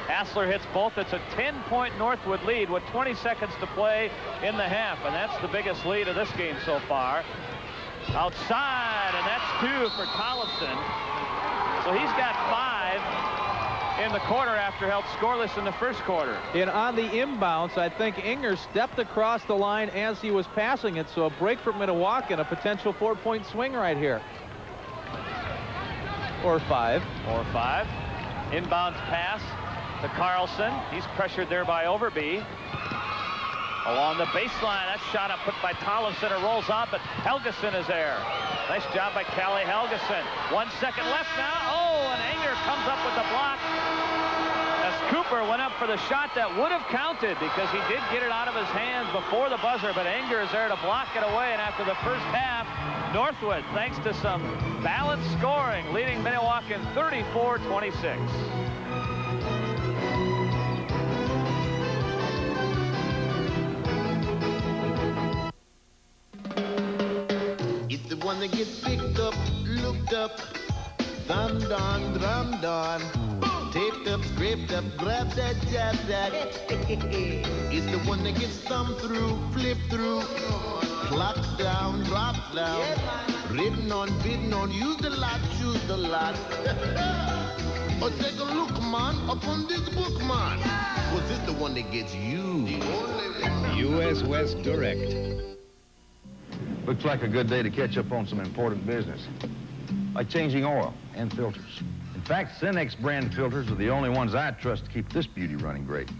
Hassler hits both. It's a 10-point Northwood lead with 20 seconds to play in the half, and that's the biggest lead of this game so far. Outside, and that's 2 for Tollefson. So he's got 5 in the quarter after held scoreless in the first quarter. And on the inbounds, I think Inger stepped across the line as he was passing it, so a break for Minnewacan, a potential 4-point swing right here. Or 5. Or 5. Inbounds pass to Carlson. He's pressured there by Overby. Along the baseline, that shot up put by Tollefson. It rolls on, but Helgeson is there. Nice job by Callie Helgeson. 1 second left now. Oh, and Inger comes up with the block as Cooper went up for the shot that would have counted, because he did get it out of his hands before the buzzer, but Inger is there to block it away. And after the first half, Northwood, thanks to some balanced scoring, leading Minnewacan 34-26. It's the one that gets picked up, looked up, thumbed on, drummed on, taped up, scraped up, grabbed that, jabbed that. It's the one that gets thumbed through, flipped through, clocked down, dropped down, written on, bidden on, used a lot, choose a lot. Or take a look, man, upon this book, man. Was this the one that gets you? U.S. West Direct. Looks like a good day to catch up on some important business, like changing oil and filters. In fact, Cenex brand filters are the only ones I trust to keep this beauty running great.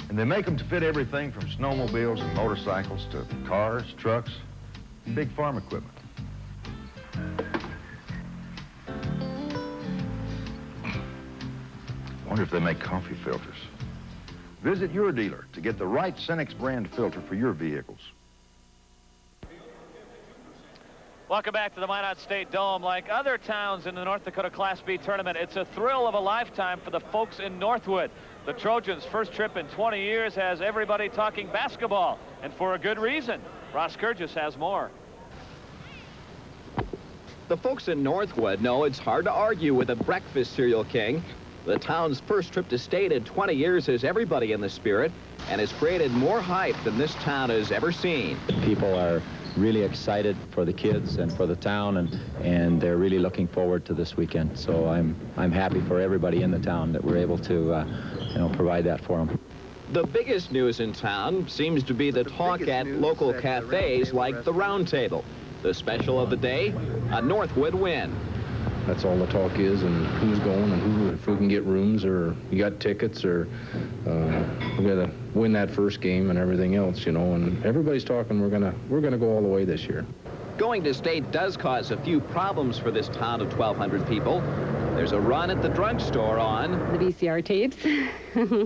And they make them to fit everything from snowmobiles and motorcycles to cars, trucks, and big farm equipment. Wonder if they make coffee filters. Visit your dealer to get the right Cenex brand filter for your vehicles. Welcome back to the Minot State Dome. Like other towns in the North Dakota Class B tournament, it's a thrill of a lifetime for the folks in Northwood. The Trojans' first trip in 20 years has everybody talking basketball, and for a good reason. Ross Kurgis has more. The folks in Northwood know it's hard to argue with a breakfast cereal king. The town's first trip to state in 20 years has everybody in the spirit and has created more hype than this town has ever seen. People are really excited for the kids and for the town, and they're really looking forward to this weekend. So I'm happy for everybody in the town that we're able to provide that for them. The biggest news in town seems to be the talk at local cafes like the Round Table. The special of the day, a Northwood win. That's all the talk is, and who's going and if we can get rooms or you got tickets, or we got to win that first game and everything else, and everybody's talking we're gonna go all the way this year. Going to state does cause a few problems for this town of 1,200 people. There's a run at the drugstore on the VCR tapes.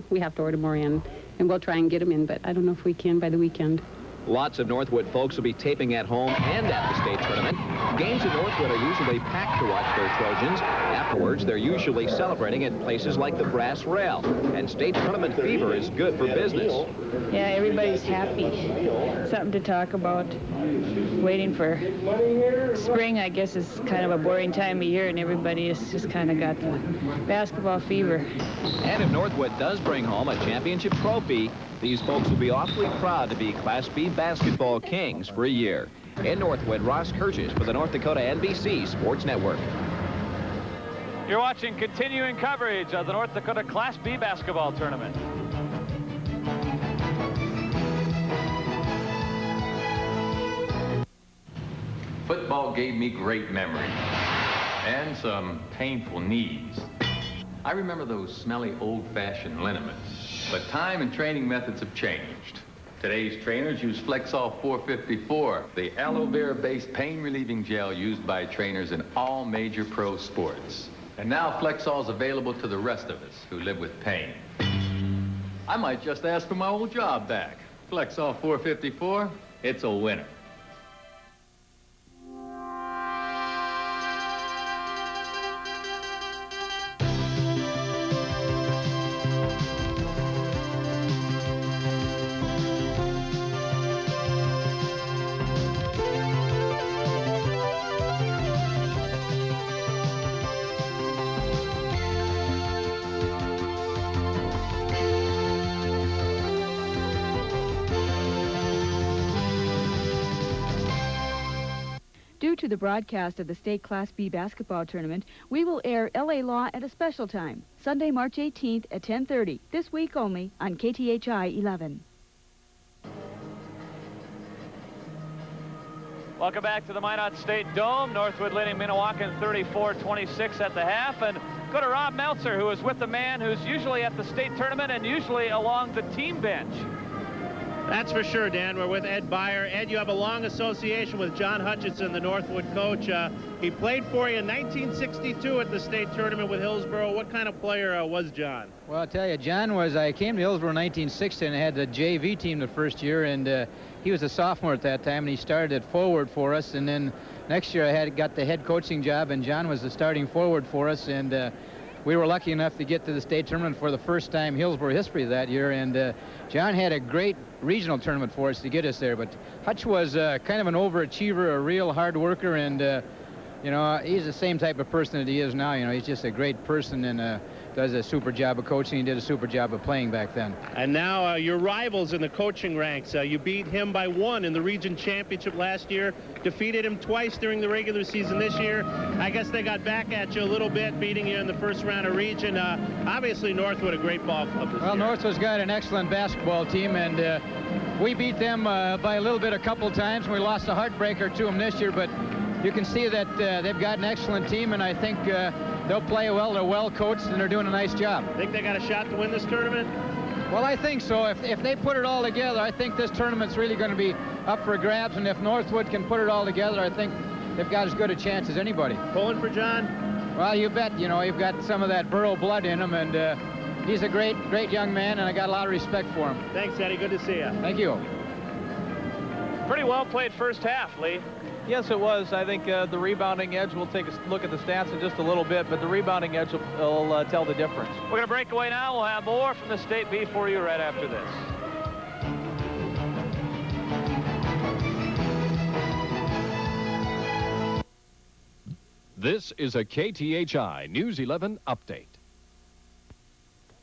We have to order more in, and we'll try and get them in, but I don't know if we can by the weekend. Lots of Northwood folks will be taping at home and at the state tournament. Games at Northwood are usually packed to watch their Trojans. Afterwards, they're usually celebrating at places like the Brass Rail. And state tournament fever is good for business. Yeah, everybody's happy. Something to talk about. Waiting for spring, I guess, is kind of a boring time of year, and everybody has just kind of got the basketball fever. And if Northwood does bring home a championship trophy, these folks will be awfully proud to be Class B basketball kings for a year. In Northwood, Ross Kirches for the North Dakota NBC Sports Network. You're watching continuing coverage of the North Dakota Class B basketball tournament. Football gave me great memories and some painful knees. I remember those smelly old-fashioned liniments, but time and training methods have changed. Today's trainers use Flexall 454, the aloe vera-based pain-relieving gel used by trainers in all major pro sports. And now Flexall is available to the rest of us who live with pain. I might just ask for my old job back. Flexall 454, it's a winner. Due to the broadcast of the state Class B basketball tournament, we will air LA Law at a special time, Sunday, March 18th at 10:30, this week only on KTHI 11. Welcome back to the Minot State Dome. Northwood leading Minnewacan 34-26 at the half. And go to Rob Meltzer, who is with the man who's usually at the state tournament and usually along the team bench. That's for sure, Dan. We're with Ed Beyer. Ed, you have a long association with John Hutchinson, the Northwood coach. He played for you in 1962 at the state tournament with Hillsboro. What kind of player was John? Well, I'll tell you, John was, I came to Hillsboro in 1960 and had the JV team the first year, and he was a sophomore at that time, and he started at forward for us, and then next year I got the head coaching job, and John was the starting forward for us, and we were lucky enough to get to the state tournament for the first time in Hillsboro history that year, and John had a great regional tournament for us to get us there. But Hutch was kind of an overachiever, a real hard worker, and you know, he's the same type of person that he is now. You know, he's just a great person and does a super job of coaching. He did a super job of playing back then. And now your rivals in the coaching ranks. You beat him by 1 in the region championship last year, defeated him twice during the regular season this year. I guess they got back at you a little bit, beating you in the first round of region. Obviously, Northwood, a great ball club this year. Northwood's got an excellent basketball team, and we beat them by a little bit a couple times, and we lost a heartbreaker to them this year, but you can see that they've got an excellent team, and I think they'll play well. They're well coached, and they're doing a nice job. Think they got a shot to win this tournament? Well, I think so. If they put it all together, I think this tournament's really going to be up for grabs, and if Northwood can put it all together, I think they've got as good a chance as anybody. Pulling for John? Well, you bet. You know, you've got some of that Burrow blood in him, and he's a great young man, and I got a lot of respect for him. Thanks, Eddie. Good to see you. Thank you. Pretty well played first half, Lee. Yes, it was. I think the rebounding edge, we'll take a look at the stats in just a little bit, but the rebounding edge will tell the difference. We're going to break away now. We'll have more from the State B for you right after this. This is a KTHI News 11 update.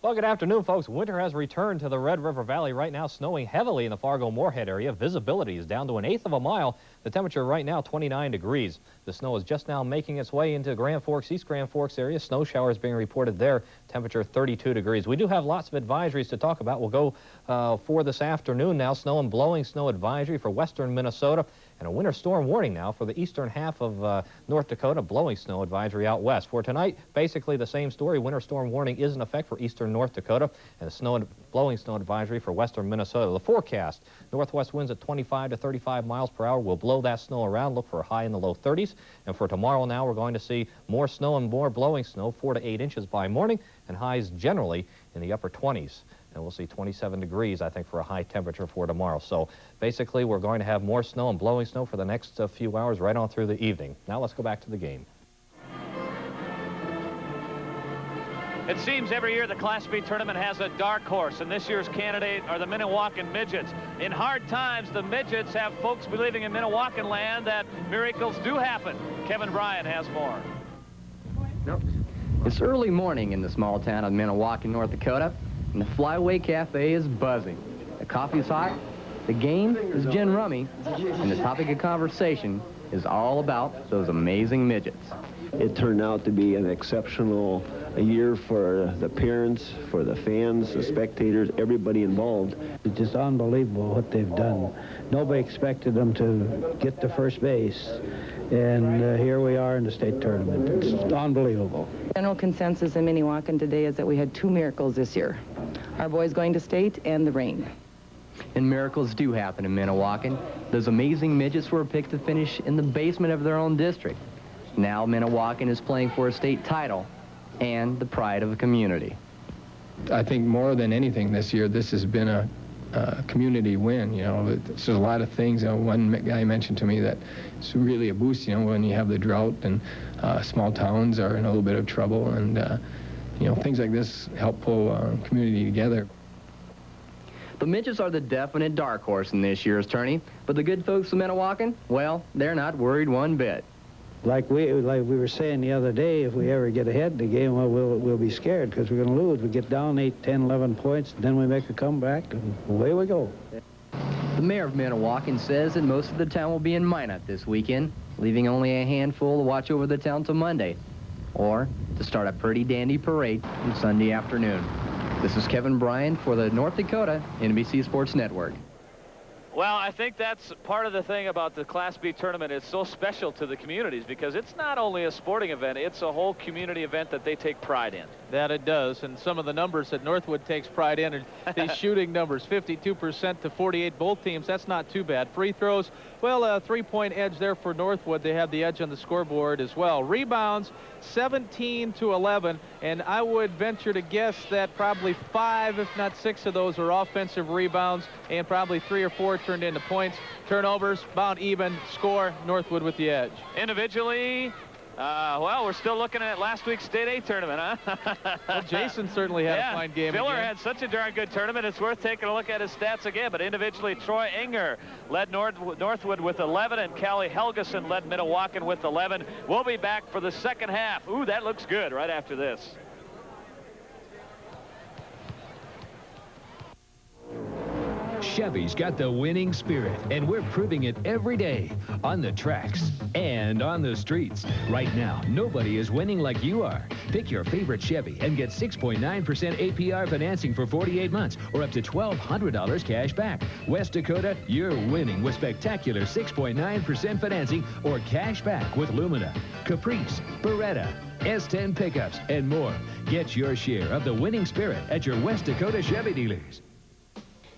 Well, good afternoon, folks. Winter has returned to the Red River Valley. Right now, snowing heavily in the Fargo-Moorhead area. Visibility is down to 1/8 of a mile. The temperature right now, 29 degrees. The snow is just now making its way into Grand Forks, East Grand Forks area. Snow showers being reported there. Temperature 32 degrees. We do have lots of advisories to talk about. We'll go for this afternoon now. Snow and blowing snow advisory for western Minnesota. And a winter storm warning now for the eastern half of North Dakota. Blowing snow advisory out west. For tonight, basically the same story. Winter storm warning is in effect for eastern North Dakota. And the blowing snow advisory for western Minnesota. The forecast, northwest winds at 25 to 35 miles per hour will blow that snow around. Look for a high in the low 30s. And for tomorrow now, we're going to see more snow and more blowing snow, 4 to 8 inches by morning, and highs generally in the upper 20s. and we'll see 27 degrees, I think, for a high temperature for tomorrow. So basically, we're going to have more snow and blowing snow for the next few hours right on through the evening. Now let's go back to the game. It seems every year the Class B tournament has a dark horse, and this year's candidate are the Minnewacan Midgets. In hard times, the Midgets have folks believing in Minnewacan land that miracles do happen. Kevin Bryan has more. Nope. It's early morning in the small town of Minnewacan, North Dakota, and the Flyway Cafe is buzzing. The coffee's hot, the game is gin rummy, and the topic of conversation is all about those amazing midgets. It turned out to be an exceptional year for the parents, for the fans, the spectators, everybody involved. It's just unbelievable what they've done. Nobody expected them to get to first base, and here we are in the state tournament. It's unbelievable. General consensus in Minnewacan today is that we had two miracles this year. Our boys going to state and the rain. And miracles do happen in Minnewacan. Those amazing midgets were picked to finish in the basement of their own district. Now Minnewacan is playing for a state title and the pride of the community. I think more than anything this year, this has been a community win. You know, there's a lot of things. You know, one guy mentioned to me that it's really a boost, you know, when you have the drought and small towns are in a little bit of trouble, and you know, things like this help pull community together. The Midgets are the definite dark horse in this year's tourney, but the good folks of Minnewacan, well, they're not worried one bit. Like we were saying the other day, if we ever get ahead in the game, well, we'll be scared because we're going to lose. We get down 8, 10, 11 points, and then we make a comeback, and away we go. The mayor of Minnewacan says that most of the town will be in Minot this weekend, leaving only a handful to watch over the town till Monday, or to start a pretty dandy parade on Sunday afternoon. This is Kevin Bryan for the North Dakota NBC Sports Network. Well, I think that's part of the thing about the Class B tournament. It's so special to the communities because it's not only a sporting event, it's a whole community event that they take pride in. That it does, and some of the numbers that Northwood takes pride in are these shooting numbers, 52% to 48, both teams. That's not too bad. Free throws, well, a three-point edge there for Northwood. They have the edge on the scoreboard as well. Rebounds, 17 to 11, and I would venture to guess that probably 5, if not 6 of those are offensive rebounds, and probably 3 or 4 turned into points. Turnovers, about even, score, Northwood with the edge. Individually, well, we're still looking at last week's State A tournament, huh? Well, Jason certainly had a fine game. Filler had such a darn good tournament, it's worth taking a look at his stats again. But individually, Troy Enger led Northwood with 11, and Callie Helgeson led Minnewacan with 11. We'll be back for the second half. Ooh, that looks good right after this. Chevy's got the winning spirit, and we're proving it every day on the tracks and on the streets. Right now, nobody is winning like you are. Pick your favorite Chevy and get 6.9% APR financing for 48 months or up to $1,200 cash back. West Dakota, you're winning with spectacular 6.9% financing or cash back with Lumina, Caprice, Beretta, S10 pickups, and more. Get your share of the winning spirit at your West Dakota Chevy dealers.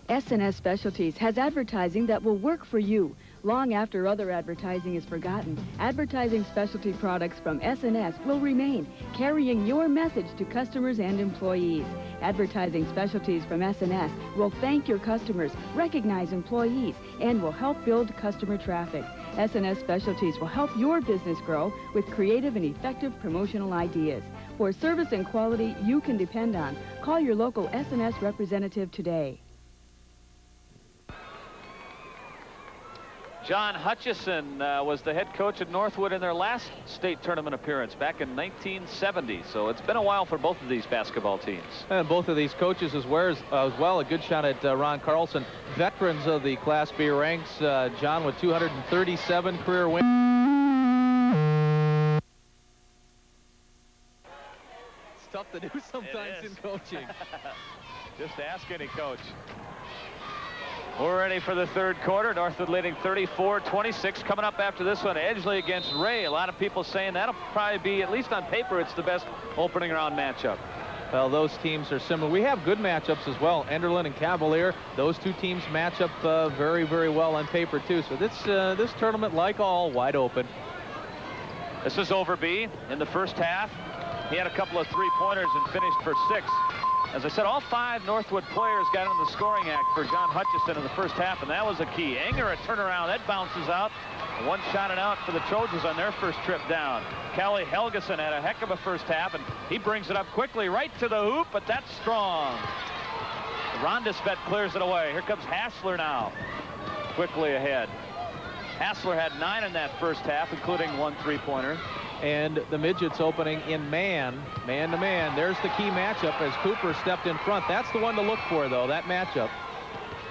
S&S Specialties has advertising that will work for you. Long after other advertising is forgotten, advertising specialty products from S&S will remain, carrying your message to customers and employees. Advertising specialties from S&S will thank your customers, recognize employees, and will help build customer traffic. S&S Specialties will help your business grow with creative and effective promotional ideas. For service and quality you can depend on, call your local S&S representative today. John Hutchison was the head coach at Northwood in their last state tournament appearance back in 1970. So it's been a while for both of these basketball teams. And both of these coaches as well. A good shot at Ron Carlson. Veterans of the Class B ranks. John with 237 career wins. It's tough to do sometimes in coaching. Just ask any coach. We're ready for the third quarter. Northwood leading 34-26. Coming up after this one, Edgeley against Ray. A lot of people saying that'll probably be, at least on paper, it's the best opening round matchup. Well, those teams are similar. We have good matchups as well. Enderlin and Cavalier. Those two teams match up very, very well on paper, too. So this tournament, like all, wide open. This is Overby in the first half. He had a couple of three-pointers and finished for 6. As I said, all 5 Northwood players got in the scoring act for John Hutchison in the first half, and that was a key. Enger, a turnaround, that bounces out. One shot and out for the Trojans on their first trip down. Kelly Helgeson had a heck of a first half, and he brings it up quickly right to the hoop, but that's strong. Rondesvet clears it away. Here comes Hassler now. Quickly ahead. Hassler had 9 in that first half, including 1 3-pointer. And the Midgets opening in man-to-man. There's the key matchup as Cooper stepped in front. That's the one to look for, though, that matchup.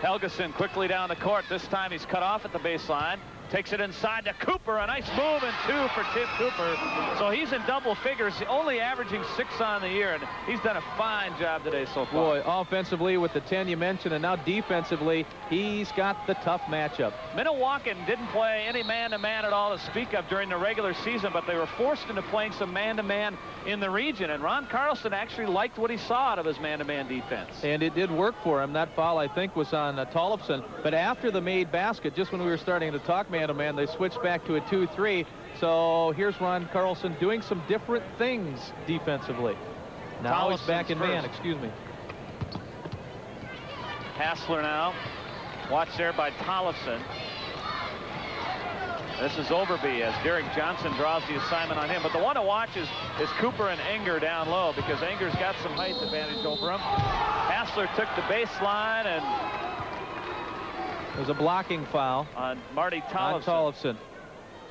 Helgeson quickly down the court. This time he's cut off at the baseline. Takes it inside to Cooper. A nice move and 2 for Tim Cooper. So he's in double figures, only averaging 6 on the year, and he's done a fine job today so far. Boy, offensively with the 10 you mentioned, and now defensively, he's got the tough matchup. Minnewacan didn't play any man-to-man at all to speak of during the regular season, but they were forced into playing some man-to-man in the region, and Ron Carlson actually liked what he saw out of his man-to-man defense. And it did work for him. That foul, I think, was on Tollefson. But after the made basket, just when we were starting to talk man-to-man, they switched back to a 2-3. So here's Ron Carlson doing some different things defensively. Now he's back in man, excuse me. Hassler now. Watch there by Tollefson. This is Overby as Derek Johnson draws the assignment on him. But the one to watch is Cooper and Enger down low, because Enger's got some height advantage over him. Hassler took the baseline, and there's a blocking foul on Marty Tollefson. On Tollefson.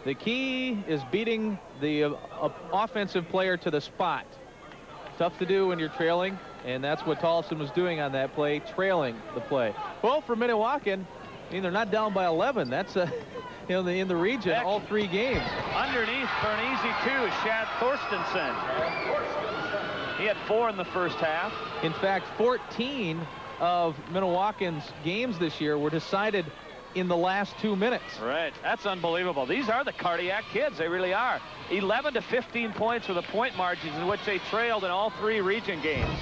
The key is beating the offensive player to the spot. Tough to do when you're trailing, and that's what Tollefson was doing on that play, trailing the play. Well, for Minnewacan, I mean, they're not down by 11. That's in the region, all 3 games. Underneath for an easy 2, Shad Thorstensen. He had 4 in the first half. In fact, 14 of Minnewacan's games this year were decided in the last 2 minutes. Right. That's unbelievable. These are the cardiac kids. They really are. 11 to 15 points for the point margins in which they trailed in all 3 region games.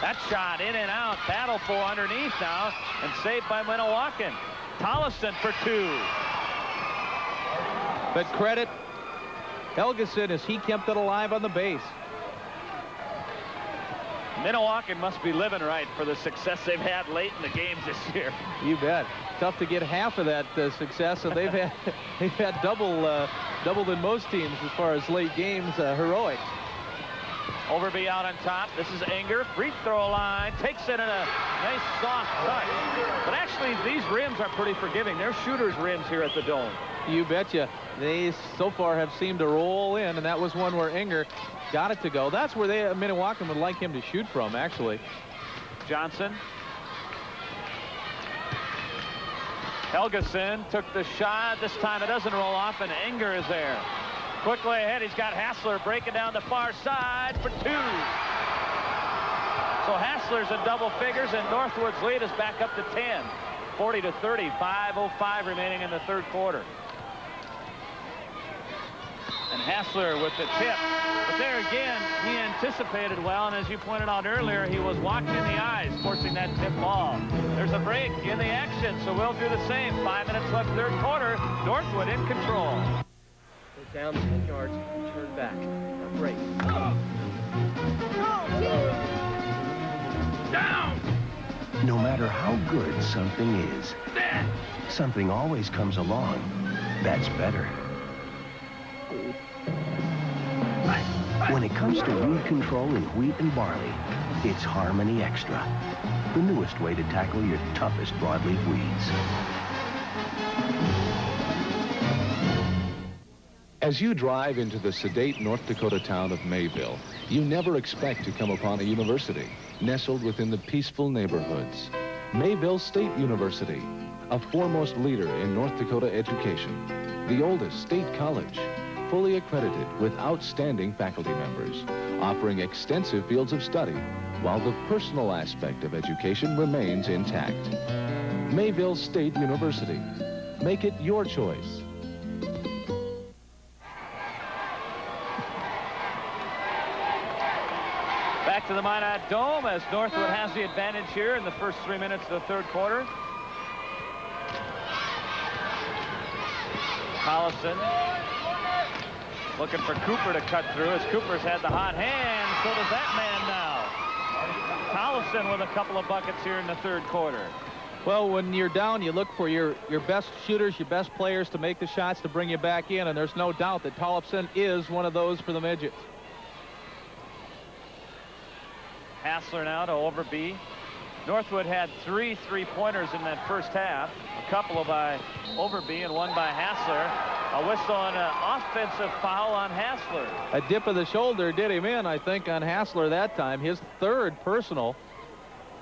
That shot in and out. Battle for underneath now, and saved by Minnewacan. Tollefson for 2. But credit Helgeson as he kept it alive on the base. Minnewacan must be living right for the success they've had late in the games this year. You bet. Tough to get half of that success, and they've had double than most teams as far as late games. Heroic. Overby out on top. This is Enger. Free throw line. Takes it in a nice soft touch. But actually, these rims are pretty forgiving. They're shooters' rims here at the Dome. You betcha. They so far have seemed to roll in, and that was one where Enger got it to go. That's where Minnewacan would like him to shoot from, actually. Johnson. Helgeson took the shot. This time it doesn't roll off, and Enger is there. Quickly ahead, he's got Hassler breaking down the far side for 2. So Hassler's in double figures, and Northwood's lead is back up to 10. 40 to 30, 5:05 remaining in the third quarter. And Hassler with the tip. But there again, he anticipated well, and as you pointed out earlier, he was walking in the eyes, forcing that tip ball. There's a break in the action, so we'll do the same. 5 minutes left, third quarter. Northwood in control. Down 10 yards, turn back. A break. Down! No matter how good something is, something always comes along that's better. When it comes to weed control in wheat and barley, it's Harmony Extra, the newest way to tackle your toughest broadleaf weeds. As you drive into the sedate North Dakota town of Mayville, you never expect to come upon a university nestled within the peaceful neighborhoods. Mayville State University, a foremost leader in North Dakota education, the oldest state college, fully accredited with outstanding faculty members, offering extensive fields of study, while the personal aspect of education remains intact. Mayville State University. Make it your choice. Back to the Minot Dome as Northwood has the advantage here in the first 3 minutes of the third quarter. Tollefson looking for Cooper to cut through as Cooper's had the hot hand. So does that man now. Tollefson with a couple of buckets here in the third quarter. Well, when you're down, you look for your best shooters, your best players to make the shots to bring you back in, and there's no doubt that Tollefson is one of those for the Midgets. Hassler now to Overby. Northwood had 3 3-pointers in that first half, a couple by Overby and one by Hassler. A whistle and an offensive foul on Hassler. A dip of the shoulder did him in, I think, on Hassler that time, his third personal.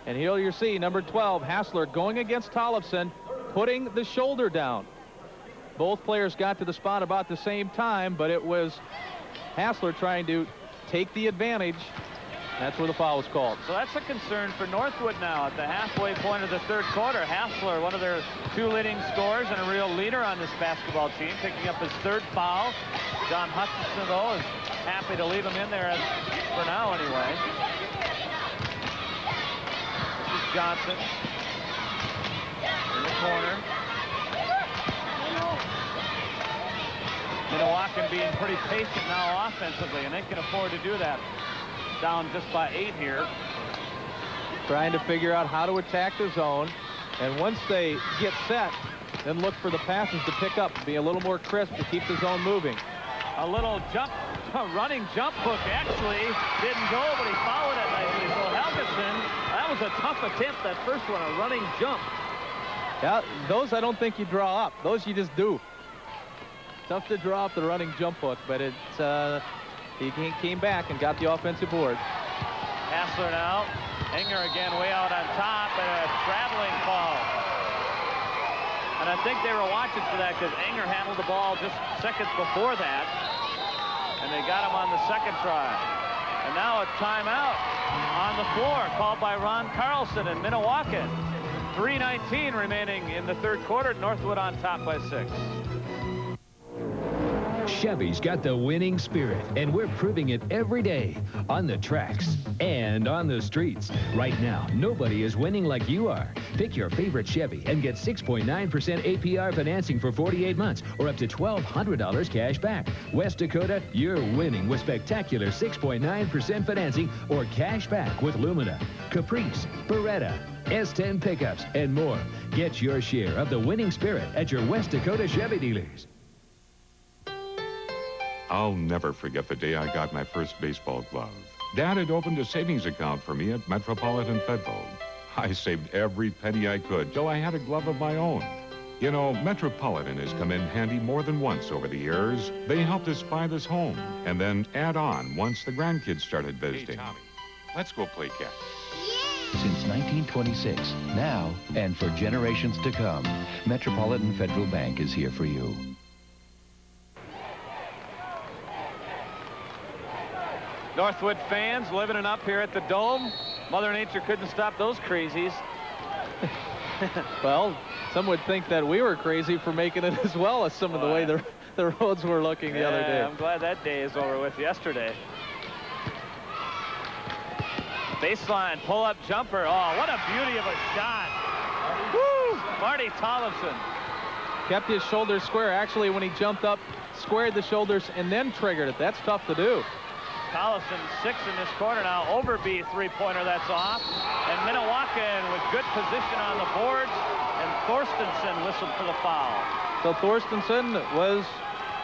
And here you see number 12, Hassler, going against Tollefson, putting the shoulder down. Both players got to the spot about the same time, but it was Hassler trying to take the advantage. That's where the foul was called. So that's a concern for Northwood now at the halfway point of the third quarter. Hassler, one of their 2 leading scorers and a real leader on this basketball team, picking up his 3rd foul. John Hutchinson, though, is happy to leave him in there for now anyway. Johnson in the corner. Minnewacan being pretty patient now offensively, and they can afford to do that. Down just by 8 here. Trying to figure out how to attack the zone, and once they get set, then look for the passes to pick up, be a little more crisp to keep the zone moving. A little running jump hook actually didn't go, but he followed it nicely. So Helgeson, that was a tough attempt, that first one, a running jump. Yeah, those I don't think you draw up. Those you just do. Tough to draw up the running jump hook, but it's he came back and got the offensive board. Hassler now. Enger again way out on top, and a traveling call. And I think they were watching for that because Enger handled the ball just seconds before that. And they got him on the second try. And now a timeout on the floor called by Ron Carlson in Minnewacan. 3:19 remaining in the third quarter. Northwood on top by 6. Chevy's got the winning spirit, and we're proving it every day on the tracks and on the streets. Right now, nobody is winning like you are. Pick your favorite Chevy and get 6.9% APR financing for 48 months or up to $1,200 cash back. West Dakota, you're winning with spectacular 6.9% financing or cash back with Lumina, Caprice, Beretta, S10 pickups, and more. Get your share of the winning spirit at your West Dakota Chevy dealers. I'll never forget the day I got my first baseball glove. Dad had opened a savings account for me at Metropolitan Federal. I saved every penny I could till I had a glove of my own. You know, Metropolitan has come in handy more than once over the years. They helped us buy this home and then add on once the grandkids started visiting. Hey, Tommy, let's go play catch. Since 1926, now and for generations to come, Metropolitan Federal Bank is here for you. Northwood fans living it up here at the Dome. Mother Nature couldn't stop those crazies. Well, some would think that we were crazy for making it as well as some of the way the roads were looking the other day. I'm glad that day is over with yesterday. Baseline pull-up jumper. Oh, what a beauty of a shot. Woo! Marty Tollefson. Kept his shoulders square. Actually, when he jumped up, squared the shoulders and then triggered it. That's tough to do. Tollefson 6 in this corner now. Overby 3-pointer, that's off. And Minnewacan with good position on the boards. And Thorstensen whistled for the foul. So Thorstensen was,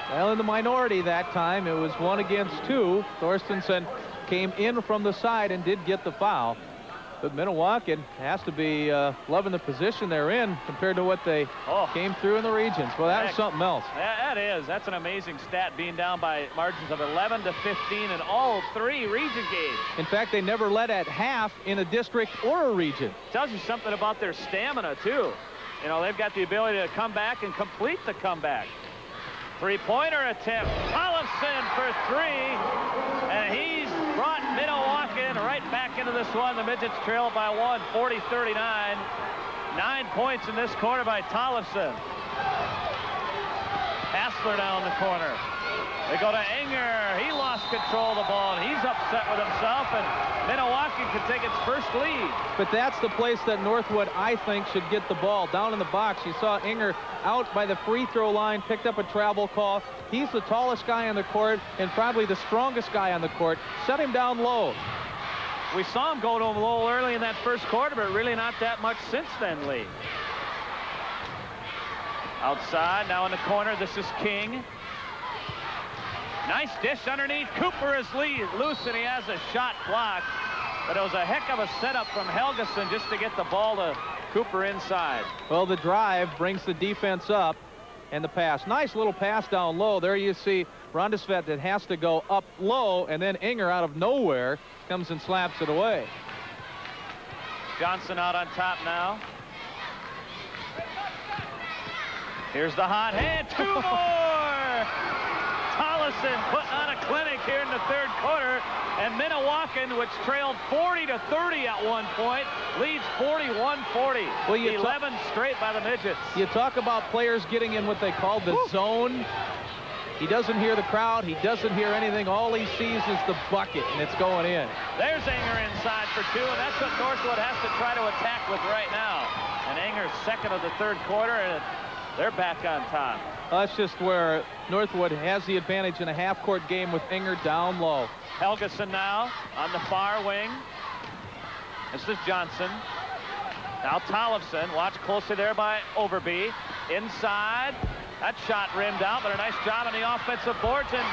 well, in the minority that time. It was 1 against 2. Thorstensen came in from the side and did get the foul. But Minnewacan has to be loving the position they're in compared to what they came through in the regions. Well, that was something else. That is. That's an amazing stat, being down by margins of 11 to 15 in all 3 region games. In fact, they never led at half in a district or a region. Tells you something about their stamina, too. You know, they've got the ability to come back and complete the comeback. 3-pointer attempt. Tollefson for 3. And he's brought Minnewacan right back into this one. The Midgets trail by 1, 40-39. 9 points in this corner by Tollefson. Hassler down the corner. They go to Enger. He lost control of the ball, and he's upset with himself, and Minnewacan can take its first lead. But that's the place that Northwood, I think, should get the ball. Down in the box, you saw Enger out by the free throw line, picked up a travel call. He's the tallest guy on the court and probably the strongest guy on the court. Set him down low. We saw him go to him a little early in that first quarter, but really not that much since then, Lee. Outside, now in the corner, this is King. Nice dish underneath. Cooper is loose, and he has a shot blocked. But it was a heck of a setup from Helgeson just to get the ball to Cooper inside. Well, the drive brings the defense up, and the pass. Nice little pass down low. There you see Rondesvet that has to go up low, and then Inger out of nowhere comes and slaps it away. Johnson out on top now. Here's the hot hand. 2 more! Tollefson putting on a clinic here in the third quarter, and Minnewacan, which trailed 40-30 at one point, leads 41-40. Well, 11 straight by the midgets. You talk about players getting in what they call the zone. He doesn't hear the crowd. He doesn't hear anything. All he sees is the bucket, and it's going in. There's Inger inside for 2, and that's what Northwood has to try to attack with right now. And Inger's second of the third quarter, and they're back on top. That's just where Northwood has the advantage in a half-court game with Inger down low. Helgeson now on the far wing. This is Johnson. Now Tollefson. Watch closely there by Overby. Inside. That shot rimmed out, but a nice job on the offensive boards. And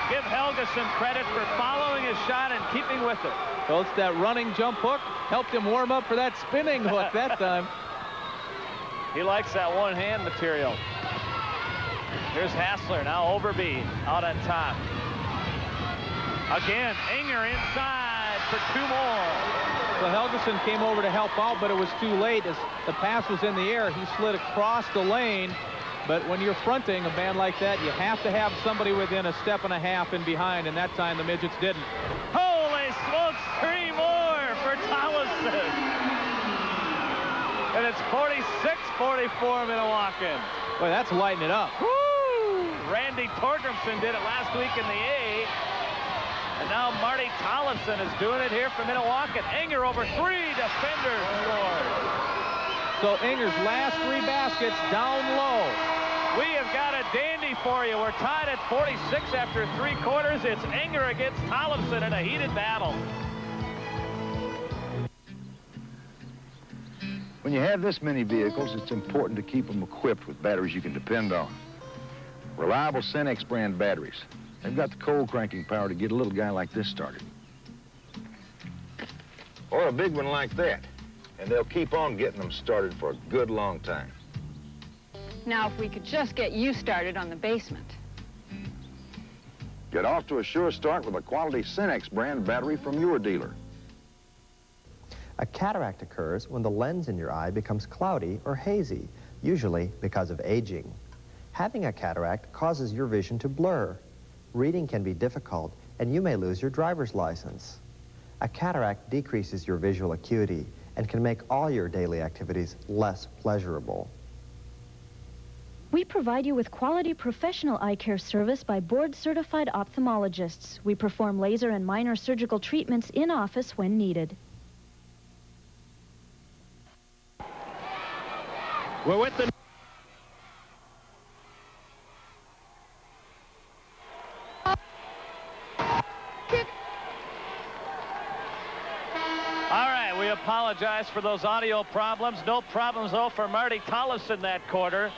give Helgeson credit for following his shot and keeping with it. Well, it's that running jump hook. Helped him warm up for that spinning hook that time. He likes that one-hand material. Here's Hassler, now Overby out on top. Again, Inger inside for 2 more. So Helgeson came over to help out, but it was too late. As the pass was in the air, he slid across the lane. But when you're fronting a man like that, you have to have somebody within a step and a half in behind, and that time the midgets didn't. Holy smokes, 3 more for Tollefson. And it's 46-44 Minnewacan. Boy, that's lighting it up. Woo! Randy Torgrimson did it last week in the A. And now Marty Tollefson is doing it here for Minnewacan. Inger over 3 defenders scored. So Inger's last 3 baskets down low. We have got a dandy for you. We're tied at 46 after 3 quarters. It's Inger against Tollefson in a heated battle. When you have this many vehicles, it's important to keep them equipped with batteries you can depend on. Reliable Cenex brand batteries. They've got the cold cranking power to get a little guy like this started. Or a big one like that. And they'll keep on getting them started for a good long time. Now, if we could just get you started on the basement. Get off to a sure start with a quality Cenex brand battery from your dealer. A cataract occurs when the lens in your eye becomes cloudy or hazy, usually because of aging. Having a cataract causes your vision to blur. Reading can be difficult, and you may lose your driver's license. A cataract decreases your visual acuity and can make all your daily activities less pleasurable. We provide you with quality professional eye care service by board-certified ophthalmologists. We perform laser and minor surgical treatments in office when needed. We're with the... Apologize for those audio problems. No problems, though, for Marty Tollefson that quarter.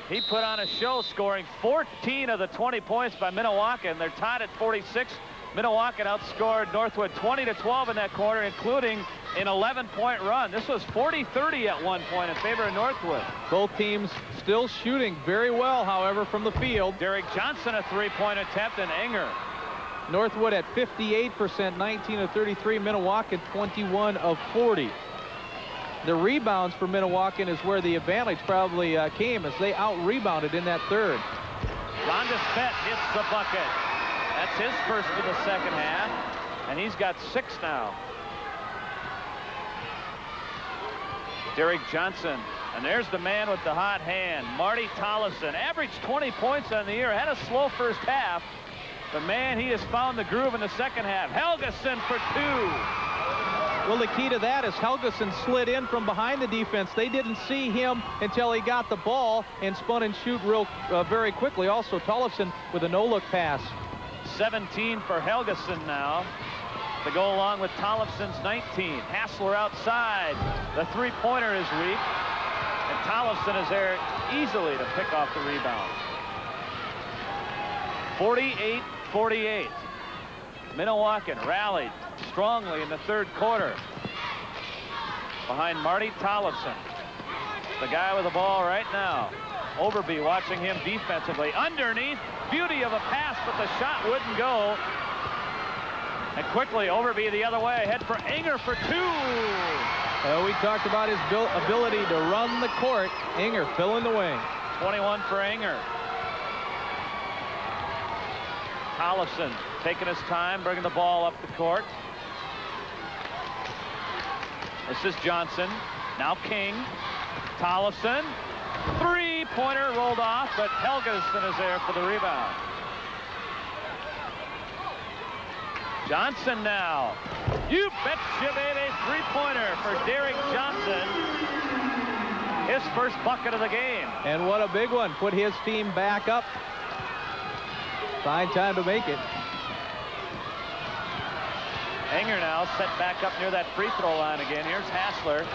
He put on a show, scoring 14 of the 20 points by Minnewacan. They're tied at 46. Minnewacan outscored Northwood 20-12 in that quarter, including an 11-point run. This was 40-30 at one point in favor of Northwood. Both teams still shooting very well, however, from the field. Derek Johnson, a 3-point attempt, and Inger. Northwood at 58%, 19 of 33. Minnewacan 21 of 40. The rebounds for Minnewacan is where the advantage probably came, as they out-rebounded in that third. Rondesvet hits the bucket. That's his first of the second half, and he's got 6 now. Derek Johnson, and there's the man with the hot hand, Marty Tollefson. Averaged 20 points on the year, had a slow first half. But, man, he has found the groove in the second half. Helgeson for 2. Well, the key to that is Helgeson slid in from behind the defense. They didn't see him until he got the ball and spun and shoot very quickly. Also, Tollefson with a no-look pass. 17 for Helgeson now. to go along with Tollefson's 19. Hassler outside. The three-pointer is weak. And Tollefson is there easily to pick off the rebound. 48-48. Minnewacan rallied strongly in the third quarter behind Marty Tollefson. The guy with the ball right now. Overby watching him defensively. Underneath. Beauty of a pass, but the shot wouldn't go. And quickly, Overby the other way. Head for Enger for two. We talked about his ability to run the court. Enger filling the wing. 21 for Enger. Tollefson taking his time, bringing the ball up the court. This is Johnson. Now King. Tollefson. Three-pointer rolled off, but Helgeson is there for the rebound. Johnson now. You betcha, baby. Three-pointer for Derek Johnson. His first bucket of the game. And what a big one. Put his team back up. Fine time to make it. Enger now set back up near that free throw line again. Here's Hassler.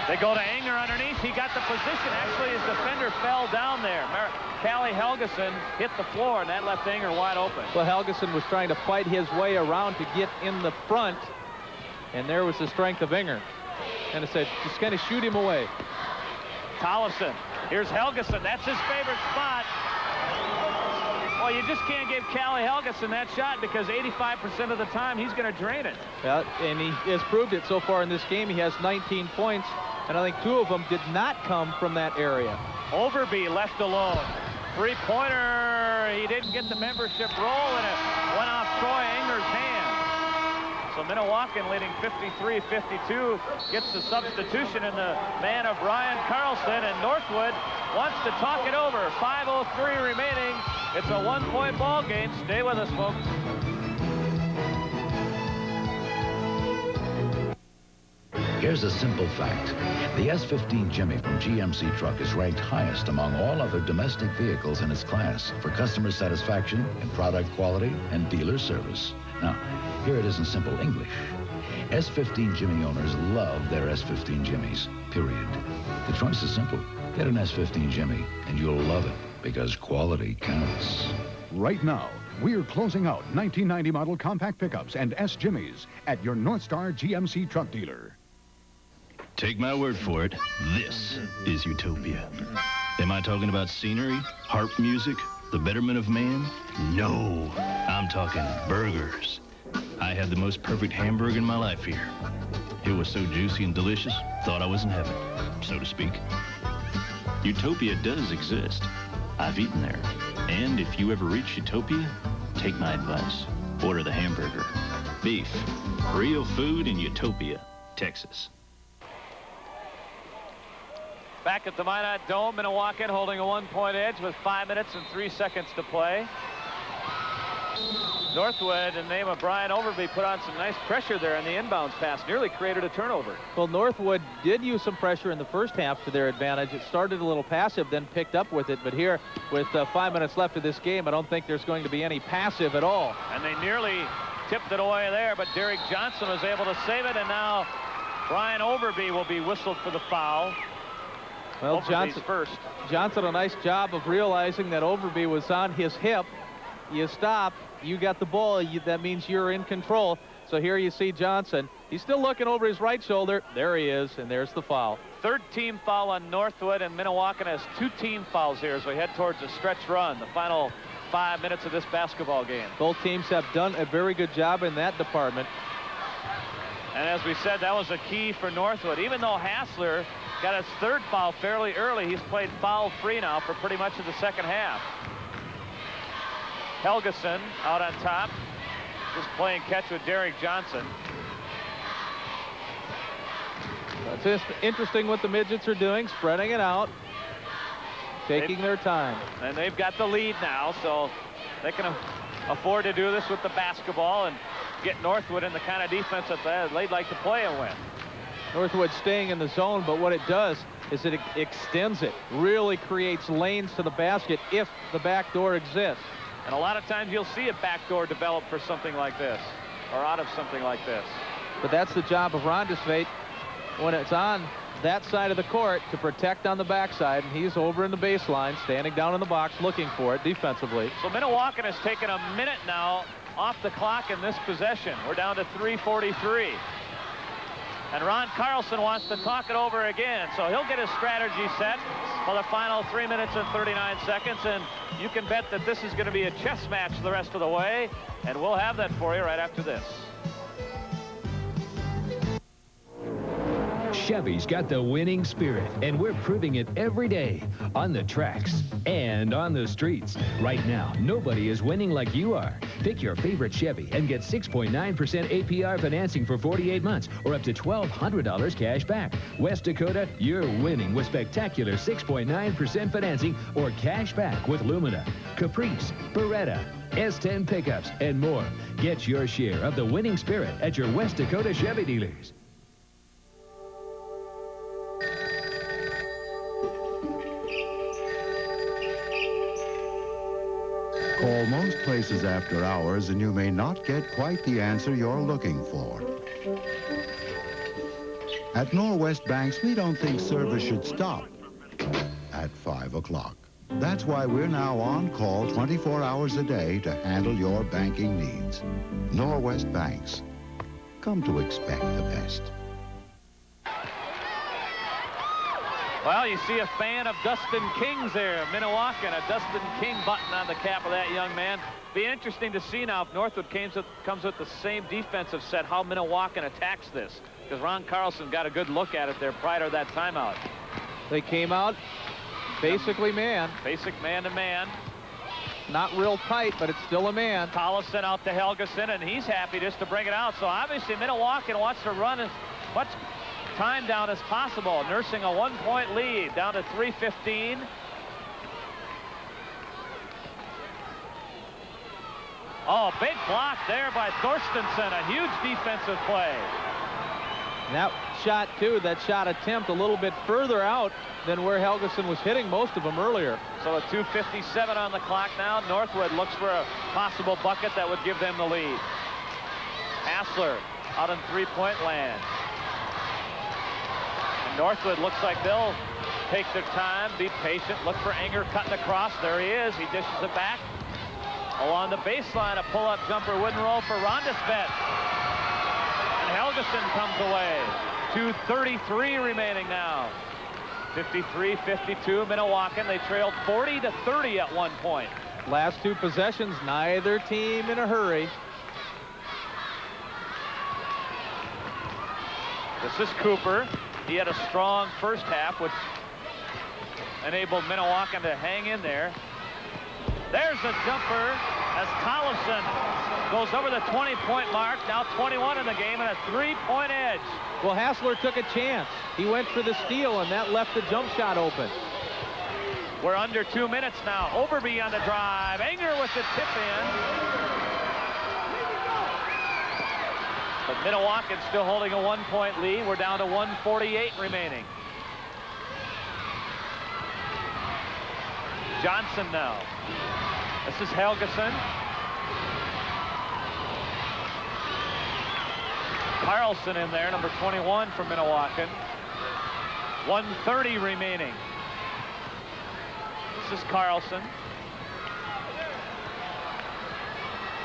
They go to Enger underneath. He got the position. Actually, his defender fell down there. Callie Helgeson hit the floor, and that left Enger wide open. Well, Helgeson was trying to fight his way around to get in the front, and there was the strength of Enger. And it said, just kind of shoot him away. Tollefson. Here's Helgeson. That's his favorite spot. Well, you just can't give Callie Helgeson that shot because 85% of the time he's going to drain it. Yeah, and he has proved it so far in this game. He has 19 points, and I think 2 of them did not come from that area. Overby left alone. Three-pointer. He didn't get the membership roll, and it went off Troy Enger's hand. So Minnewacan leading 53-52 gets the substitution in the man of Brian Carlson, and Northwood wants to talk it over. 5:03 remaining. It's a one-point ball game. Stay with us, folks. Here's a simple fact. The S15 Jimmy from GMC Truck is ranked highest among all other domestic vehicles in its class for customer satisfaction in product quality and dealer service. Now, here it is in simple English. S15 Jimmy owners love their S15 Jimmys, period. The choice is simple. Get an S15 Jimmy, and you'll love it, because quality counts. Right now, we're closing out 1990 model compact pickups and S Jimmys at your North Star GMC truck dealer. Take my word for it, this is utopia. Am I talking about scenery, harp music, the betterment of man? No, I'm talking burgers. I had the most perfect hamburger in my life here. It was so juicy and delicious, thought I was in heaven, so to speak. Utopia does exist. I've eaten there. And if you ever reach Utopia, take my advice. Order the hamburger. Beef. Real food in Utopia, Texas. Back at the Minot Dome, Minnewacan holding a one-point edge with 5 minutes and 3 seconds to play. Northwood, in the name of Brian Overby, put on some nice pressure there on the inbounds pass. Nearly created a turnover. Well, Northwood did use some pressure in the first half to their advantage. It started a little passive, then picked up with it. But here, with 5 minutes left of this game, I don't think there's going to be any passive at all. And they nearly tipped it away there, but Derek Johnson was able to save it. And now Brian Overby will be whistled for the foul. Well, Overby's Johnson, a nice job of realizing that Overby was on his hip. You stop, you got the ball, that means you're in control. So here you see Johnson. He's still looking over his right shoulder. There he is, and there's the foul. Third team foul on Northwood, and Minnewacan has 2 team fouls here as we head towards a stretch run, the final 5 minutes of this basketball game. Both teams have done a very good job in that department. And as we said, that was a key for Northwood. Even though Hassler got his 3rd foul fairly early, he's played foul-free now for pretty much of the second half. Helgeson out on top, just playing catch with Derek Johnson. It's interesting what the midgets are doing, spreading it out, taking their time. And they've got the lead now, so they can afford to do this with the basketball and get Northwood in the kind of defense that they'd like to play and win. Northwood staying in the zone, but what it does is it extends it, really creates lanes to the basket if the back door exists. And a lot of times you'll see a backdoor develop for something like this, or out of something like this. But that's the job of Rondersveit when it's on that side of the court to protect on the backside, and he's over in the baseline, standing down in the box, looking for it defensively. So Minnewacan has taken a minute now off the clock in this possession. We're down to 3:43. And Ron Carlson wants to talk it over again, so he'll get his strategy set for the final 3 minutes and 39 seconds, and you can bet that this is going to be a chess match the rest of the way, and we'll have that for you right after this. Chevy's got the winning spirit, and we're proving it every day on the tracks and on the streets. Right now, nobody is winning like you are. Pick your favorite Chevy and get 6.9% APR financing for 48 months or up to $1,200 cash back. West Dakota, you're winning with spectacular 6.9% financing or cash back with Lumina, Caprice, Beretta, S10 pickups, and more. Get your share of the winning spirit at your West Dakota Chevy dealers. Call most places after hours and you may not get quite the answer you're looking for. At Norwest Banks, we don't think service should stop at 5 o'clock. That's why we're now on call 24 hours a day to handle your banking needs. Norwest Banks. Come to expect the best. Well, you see a fan of Dustin King's there, Minnewacan, a Dustin King button on the cap of that young man. Be interesting to see now if Northwood comes with the same defensive set, how Minnewacan attacks this, because Ron Carlson got a good look at it there prior to that timeout. They came out basically man. Basic man-to-man. Not real tight, but it's still a man. Tollefson out to Helgeson, and he's happy just to bring it out. So obviously Minnewacan wants to run as much time down as possible, nursing a 1-point lead down to 3:15. Oh, big block there by Thorstensen, a huge defensive play. That shot, too, that shot attempt a little bit further out than where Helgeson was hitting most of them earlier. So a 2:57 on the clock now. Northwood looks for a possible bucket that would give them the lead. Hassler out in three-point land. Northwood looks like they'll take their time, be patient, look for Enger cutting across. There he is. He dishes it back. Along the baseline, a pull-up jumper wouldn't roll for Rondersveit. And Helgeson comes away. 2:33 remaining now. 53-52, Minnewacan. They trailed 40-30 at one point. Last two possessions, neither team in a hurry. This is Cooper. He had a strong first half, which enabled Minnewacan to hang in there. There's a jumper as Tollefson goes over the 20-point mark. Now 21 in the game and a three-point edge. Well, Hassler took a chance. He went for the steal, and that left the jump shot open. We're under 2 minutes now. Overby on the drive. Enger with the tip in. But Minnewacan still holding a 1-point lead. We're down to 1:48 remaining. Johnson now. This is Helgeson. Carlson in there, number 21 for Minnewacan. 1:30 remaining. This is Carlson.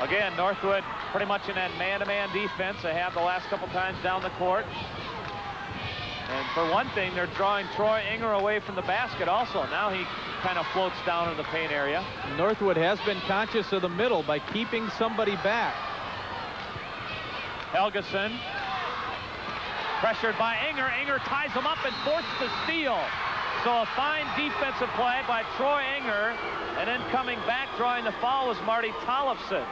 Again, Northwood pretty much in that man-to-man defense. They have the last couple times down the court. And for one thing, they're drawing Troy Enger away from the basket also. Now he kind of floats down in the paint area. Northwood has been conscious of the middle by keeping somebody back. Helgeson. Pressured by Enger. Enger ties him up and forced the steal. So a fine defensive play by Troy Enger. And then coming back, drawing the foul was Marty Tollefson.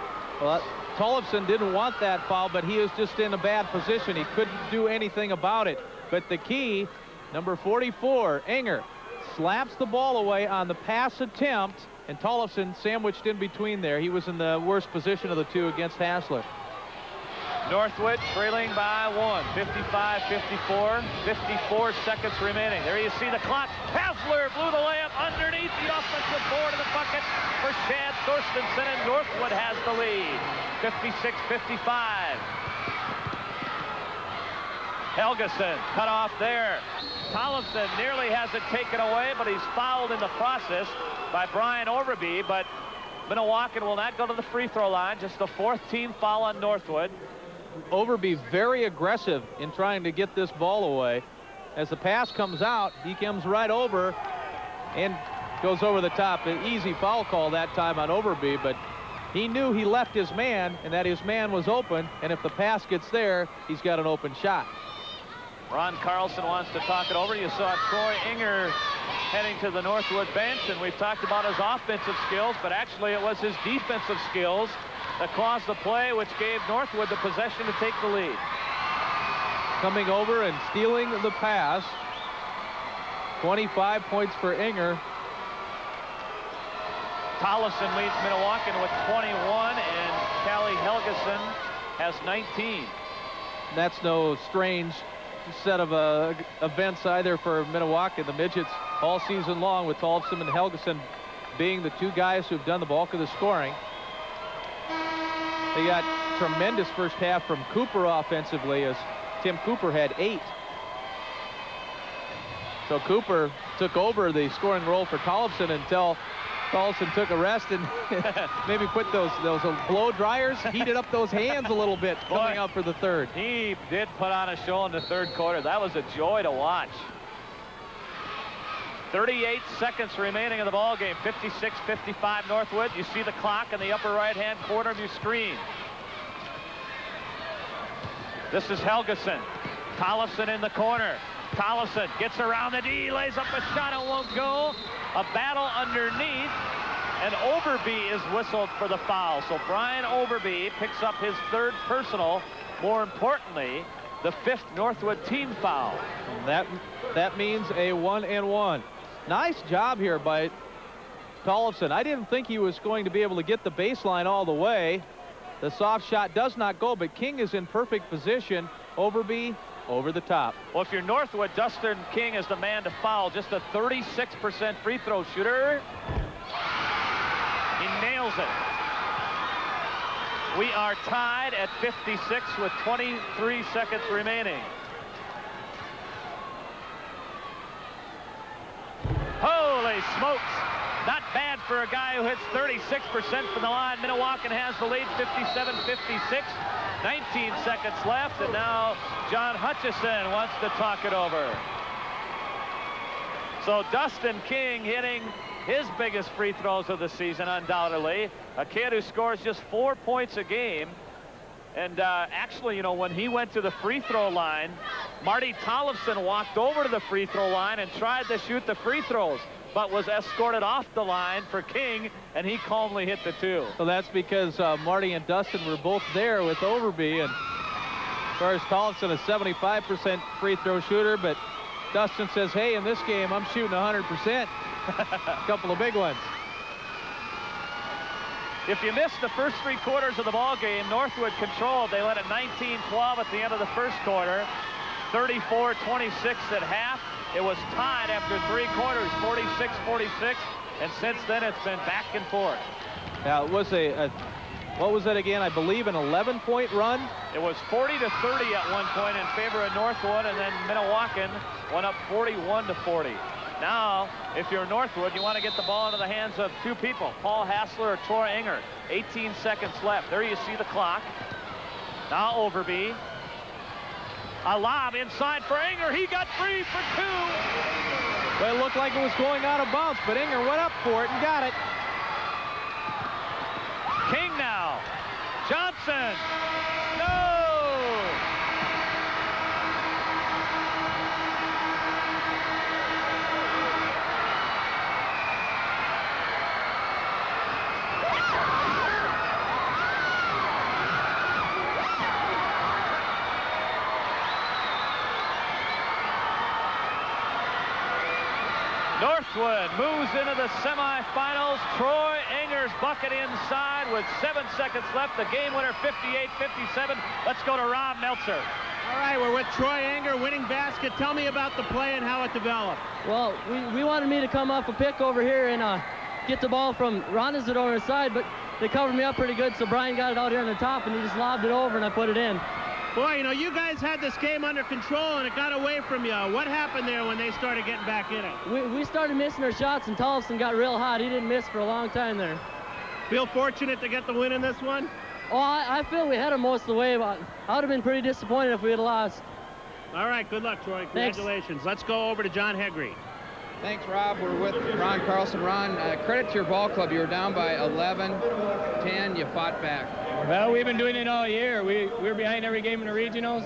Well, Tollefson didn't want that foul, but he was just in a bad position. He couldn't do anything about it. But the key, number 44, Enger, slaps the ball away on the pass attempt, and Tollefson sandwiched in between there. He was in the worst position of the two against Hassler. Northwood trailing by 1, 55-54, 54 seconds remaining. There you see the clock. Hassler blew the layup underneath the offensive board of the bucket for Chad Thorstensen, and Northwood has the lead. 56-55. Helgeson cut off there. Tollefson nearly has it taken away, but he's fouled in the process by Brian Overby. But Minnewacan will not go to the free throw line. Just the 4th team foul on Northwood. Overby very aggressive in trying to get this ball away. As the pass comes out, he comes right over and goes over the top. An easy foul call that time on Overby, but he knew he left his man and that his man was open, and if the pass gets there, he's got an open shot. Ron Carlson wants to talk it over. You saw Troy Inger heading to the Northwood bench, and we've talked about his offensive skills, but actually it was his defensive skills that caused the play, which gave Northwood the possession to take the lead. Coming over and stealing the pass. 25 points for Inger. Tollefson leads Minnewacan with 21, and Callie Helgeson has 19. That's no strange set of events either for Minnewacan. The midgets all season long, with Tollefson and Helgeson being the two guys who've done the bulk of the scoring. They got tremendous first half from Cooper offensively, as Tim Cooper had 8. So Cooper took over the scoring role for Tollefson until Tollefson took a rest and maybe put those blow dryers, heated up those hands a little bit coming out for the third. He did put on a show in the third quarter. That was a joy to watch. 38 seconds remaining in the ball game. 56-55 Northwood. You see the clock in the upper right-hand corner of your screen. This is Helgeson. Tollefson in the corner. Tollefson gets around the D, lays up a shot, it won't go. A battle underneath, and Overby is whistled for the foul. So Brian Overby picks up his 3rd personal. More importantly, the 5th Northwood team foul. And that means a 1-and-1. Nice job here by Tollefson. I didn't think he was going to be able to get the baseline all the way. The soft shot does not go, but King is in perfect position. Overby over the top. Well, if you're Northwood, Dustin King is the man to foul. Just a 36% free throw shooter. He nails it. We are tied at 56 with 23 seconds remaining. Holy smokes. Not bad for a guy who hits 36% from the line. Minnewacan has the lead, 57-56. 19 seconds left, and now John Hutchison wants to talk it over. So Dustin King hitting his biggest free throws of the season, undoubtedly. A kid who scores just 4 points a game. And actually, you know, when he went to the free throw line, Marty Tollefson walked over to the free throw line and tried to shoot the free throws, but was escorted off the line for King, and he calmly hit the 2. So that's because Marty and Dustin were both there with Overby, and as far as Tollefson, a 75% free throw shooter, but Dustin says, hey, in this game, I'm shooting 100%. A couple of big ones. If you missed the first 3 quarters of the ball game, Northwood controlled. They led at 19-12 at the end of the first quarter, 34-26 at half. It was tied after 3 quarters, 46-46, and since then it's been back and forth. Now, it was what was it again? I believe an 11-point run. It was 40-30 at one point in favor of Northwood, and then Minnewacan went up 41-40. Now, if you're Northwood, you want to get the ball into the hands of 2 people, Paul Hassler or Troy Inger. 18 seconds left. There you see the clock. Now Overby. A lob inside for Inger. He got free for 2. But it looked like it was going out of bounds, but Inger went up for it and got it. King now. Johnson. No! Northwood moves into the semifinals. Troy Inger's bucket inside with 7 seconds left. The game winner, 58-57. Let's go to Rob Meltzer. All right, we're with Troy Inger, winning basket. Tell me about the play and how it developed. Well, we wanted me to come off a pick over here and get the ball from Ron is it over the side, but they covered me up pretty good, so Brian got it out here on the top, and he just lobbed it over, and I put it in. Boy, you know, you guys had this game under control, and it got away from you. What happened there when they started getting back in it? We started missing our shots, and Tollefson got real hot. He didn't miss for a long time there. Feel fortunate to get the win in this one? Oh, I feel we had him most of the way, but I would have been pretty disappointed if we had lost. All right, good luck, Troy. Congratulations. Thanks. Let's go over to John Hegre. Thanks, Rob. We're with Ron Carlson. Ron, credit to your ball club. You were down by 11-10. You fought back. Well, we've been doing it all year. We're behind every game in the regionals.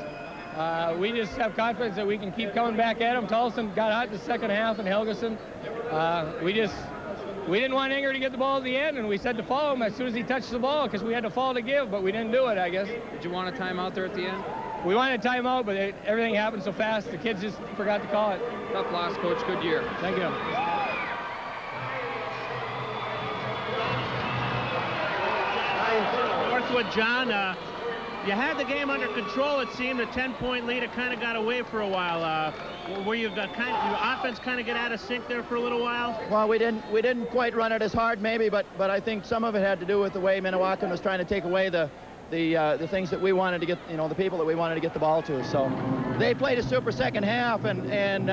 We just have confidence that we can keep coming back at them. Tollefson got hot in the second half, and Helgeson. We didn't want Inger to get the ball at the end, and we said to follow him as soon as he touched the ball because we had to fall to give, but we didn't do it, I guess. Did you want a timeout there at the end? We wanted a timeout, but everything happened so fast, the kids just forgot to call it. Tough loss, Coach. Good year. Thank you. Northwood, John, you had the game under control. It seemed a 10-point lead. It kind of got away for a while. Were you your offense kind of get out of sync there for a little while? Well, we didn't quite run it as hard, maybe, but I think some of it had to do with the way Minnewacan was trying to take away the things that we wanted to get, the people that we wanted to get the ball to. So they played a super second half, and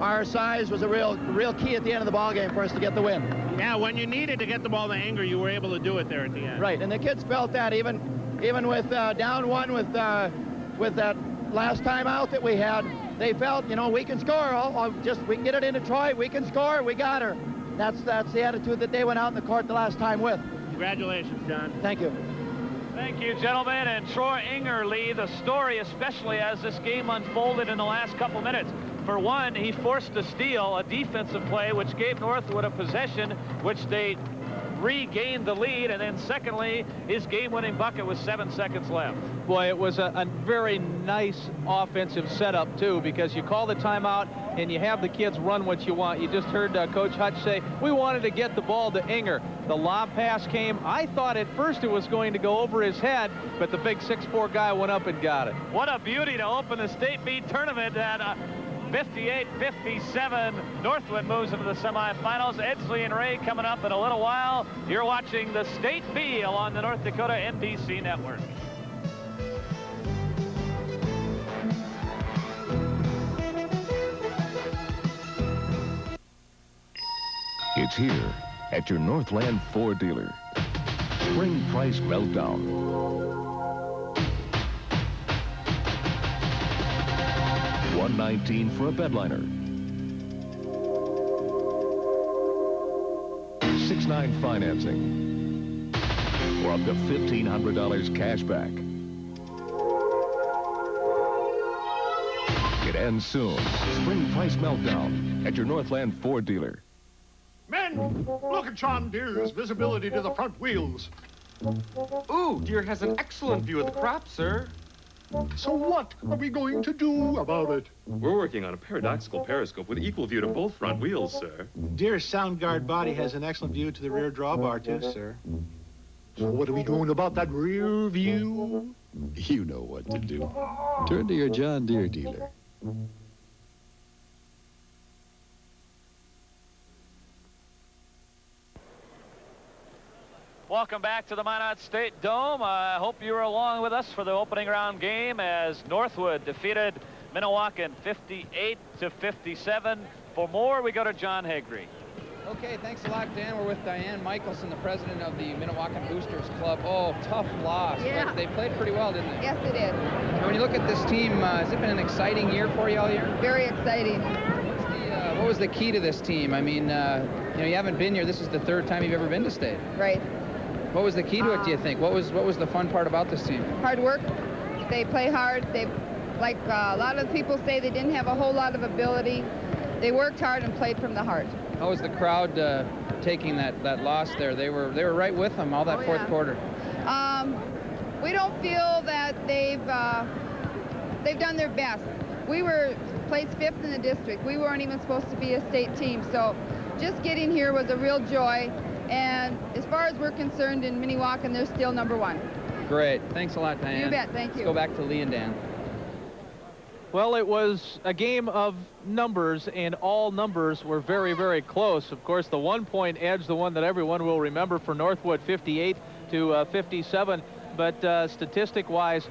our size was a real key at the end of the ball game for us to get the win. Yeah, when you needed to get the ball to Inger, you were able to do it there at the end. Right, and the kids felt that even with down one with that last time out that we had, they felt, we can score. We can get it into Troy. We can score. We got her. That's the attitude that they went out in the court the last time with. Congratulations, John. Thank you. Thank you, gentlemen. And Troy Ingerly, the story, especially as this game unfolded in the last couple minutes. For one, he forced a steal, a defensive play, which gave Northwood a possession, which they regained the lead. And then secondly, his game-winning bucket with 7 seconds left. Boy, it was a very nice offensive setup, too, because you call the timeout and you have the kids run what you want. You just heard Coach Hutch say, we wanted to get the ball to Inger. The lob pass came. I thought at first it was going to go over his head, but the big 6'4" guy went up and got it. What a beauty to open the State B tournament at 58-57. Northwood moves into the semifinals. Edsley and Ray coming up in a little while. You're watching the State B along the North Dakota NBC network. It's here at your Northland Ford dealer. Spring price meltdown. $119 for a bedliner. $6.9 financing. Or up to $1,500 cash back. It ends soon. Spring price meltdown at your Northland Ford dealer. Men, look at John Deere's visibility to the front wheels. Ooh, Deere has an excellent view of the crop, sir. So what are we going to do about it? We're working on a paradoxical periscope with equal view to both front wheels, sir. Deere's Sound Guard body has an excellent view to the rear drawbar, too, sir. So what are we doing about that rear view? You know what to do. Turn to your John Deere dealer. Welcome back to the Minot State Dome. I hope you were along with us for the opening round game as Northwood defeated Minnewacan 58-57. For more, we go to John Hegre. Okay, thanks a lot, Dan. We're with Diane Michelson, the president of the Minnewacan Boosters Club. Oh, tough loss. Yeah. But they played pretty well, didn't they? Yes, they did. And when you look at this team, has it been an exciting year for you all year? Very exciting. What was the key to this team? I mean, you haven't been here. This is the third time you've ever been to state. Right. What was the key to it, do you think? What was the fun part about this team? Hard work. They play hard. They, like a lot of people say, they didn't have a whole lot of ability. They worked hard and played from the heart. How was the crowd taking that loss there? They were right with them all that fourth quarter. We don't feel that they've done their best. We were placed 5th in the district. We weren't even supposed to be a state team. So just getting here was a real joy. And as far as we're concerned in Minnewacan, they're still number 1. Great. Thanks a lot, Diane. You bet. Thank you. Let's go back to Lee and Dan. Well, it was a game of numbers, and all numbers were very, very close. Of course, the 1-point edge, the one that everyone will remember for Northwood, 58 to 57. But statistic-wise,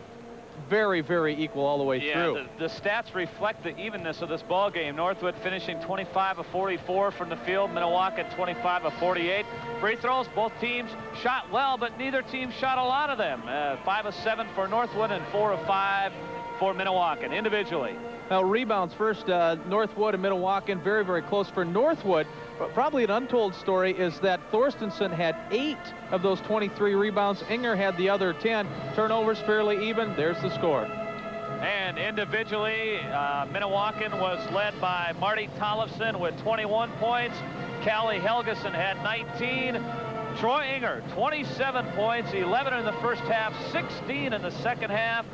very, very equal all the way through. The stats reflect the evenness of this ball game. Northwood finishing 25 of 44 from the field. Minnewaca 25 of 48. Free throws, both teams shot well, but neither team shot a lot of them. 5 of 7 for Northwood and 4 of 5 for Minnewaca individually. Now, rebounds first, Northwood and Minnewaca, very, very close for Northwood. But probably an untold story is that Thorstensen had 8 of those 23 rebounds. Inger had the other 10. Turnovers fairly even. There's the score. And individually, Minnewacan was led by Marty Tollefson with 21 points. Callie Helgeson had 19. Troy Inger, 27 points, 11 in the first half, 16 in the second half.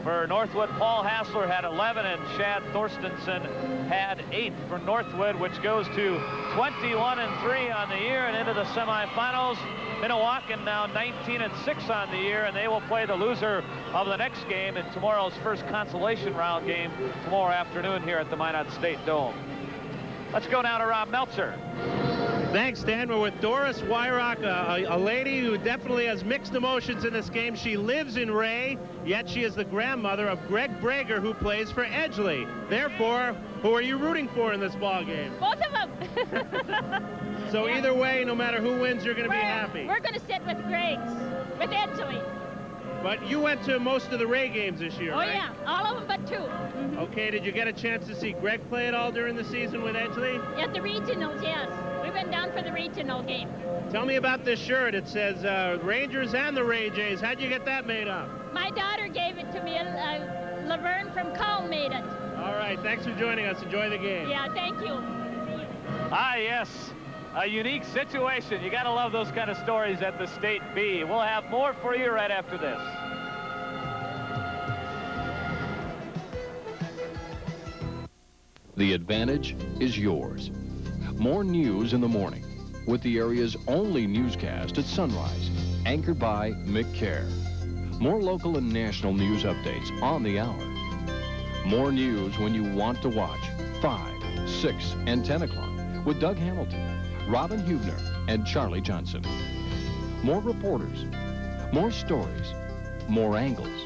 For Northwood, Paul Hassler had 11, and Chad Thorstensen had 8 for Northwood, which goes to 21-3 on the year and into the semifinals. Minnewacan now 19-6 on the year, and they will play the loser of the next game in tomorrow's first consolation round game tomorrow afternoon here at the Minot State Dome. Let's go now to Rob Meltzer. Thanks, Dan. We're with Doris Wyrock, a lady who definitely has mixed emotions in this game. She lives in Ray, yet she is the grandmother of Greg Brager, who plays for Edgeley. Therefore, who are you rooting for in this ball game? Both of them. So yeah. Either way, no matter who wins, you're going to be happy. We're going to sit with Greg's, with Edgeley. But you went to most of the Ray games this year, right? Oh, yeah. All of them but 2. Mm-hmm. Okay, did you get a chance to see Greg play at all during the season with Edgeley? At the regionals, yes. We went down for the regional game. Tell me about this shirt. It says Rangers and the Ray Jays. How'd you get that made up? My daughter gave it to me. Laverne from Cole made it. All right, thanks for joining us. Enjoy the game. Yeah, thank you. Ah, yes. A unique situation. You got to love those kind of stories at the State B. We'll have more for you right after this. The advantage is yours. More news in the morning with the area's only newscast at sunrise, anchored by Mick Kerr. More local and national news updates on the hour. More news when you want to watch 5, 6, and 10 o'clock with Doug Hamilton, Robin Hubner, and Charlie Johnson. More reporters, more stories, more angles,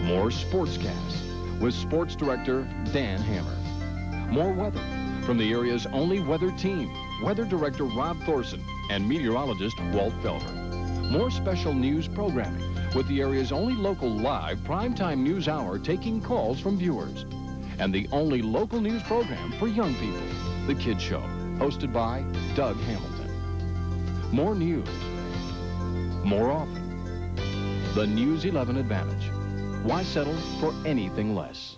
more sportscasts with sports director Dan Hammer. More weather from the area's only weather team, weather director Rob Thorson and meteorologist Walt Felver. More special news programming with the area's only local live primetime news hour taking calls from viewers. And the only local news program for young people, The Kid Show, hosted by Doug Hamilton. More news, more often. The News 11 Advantage. Why settle for anything less?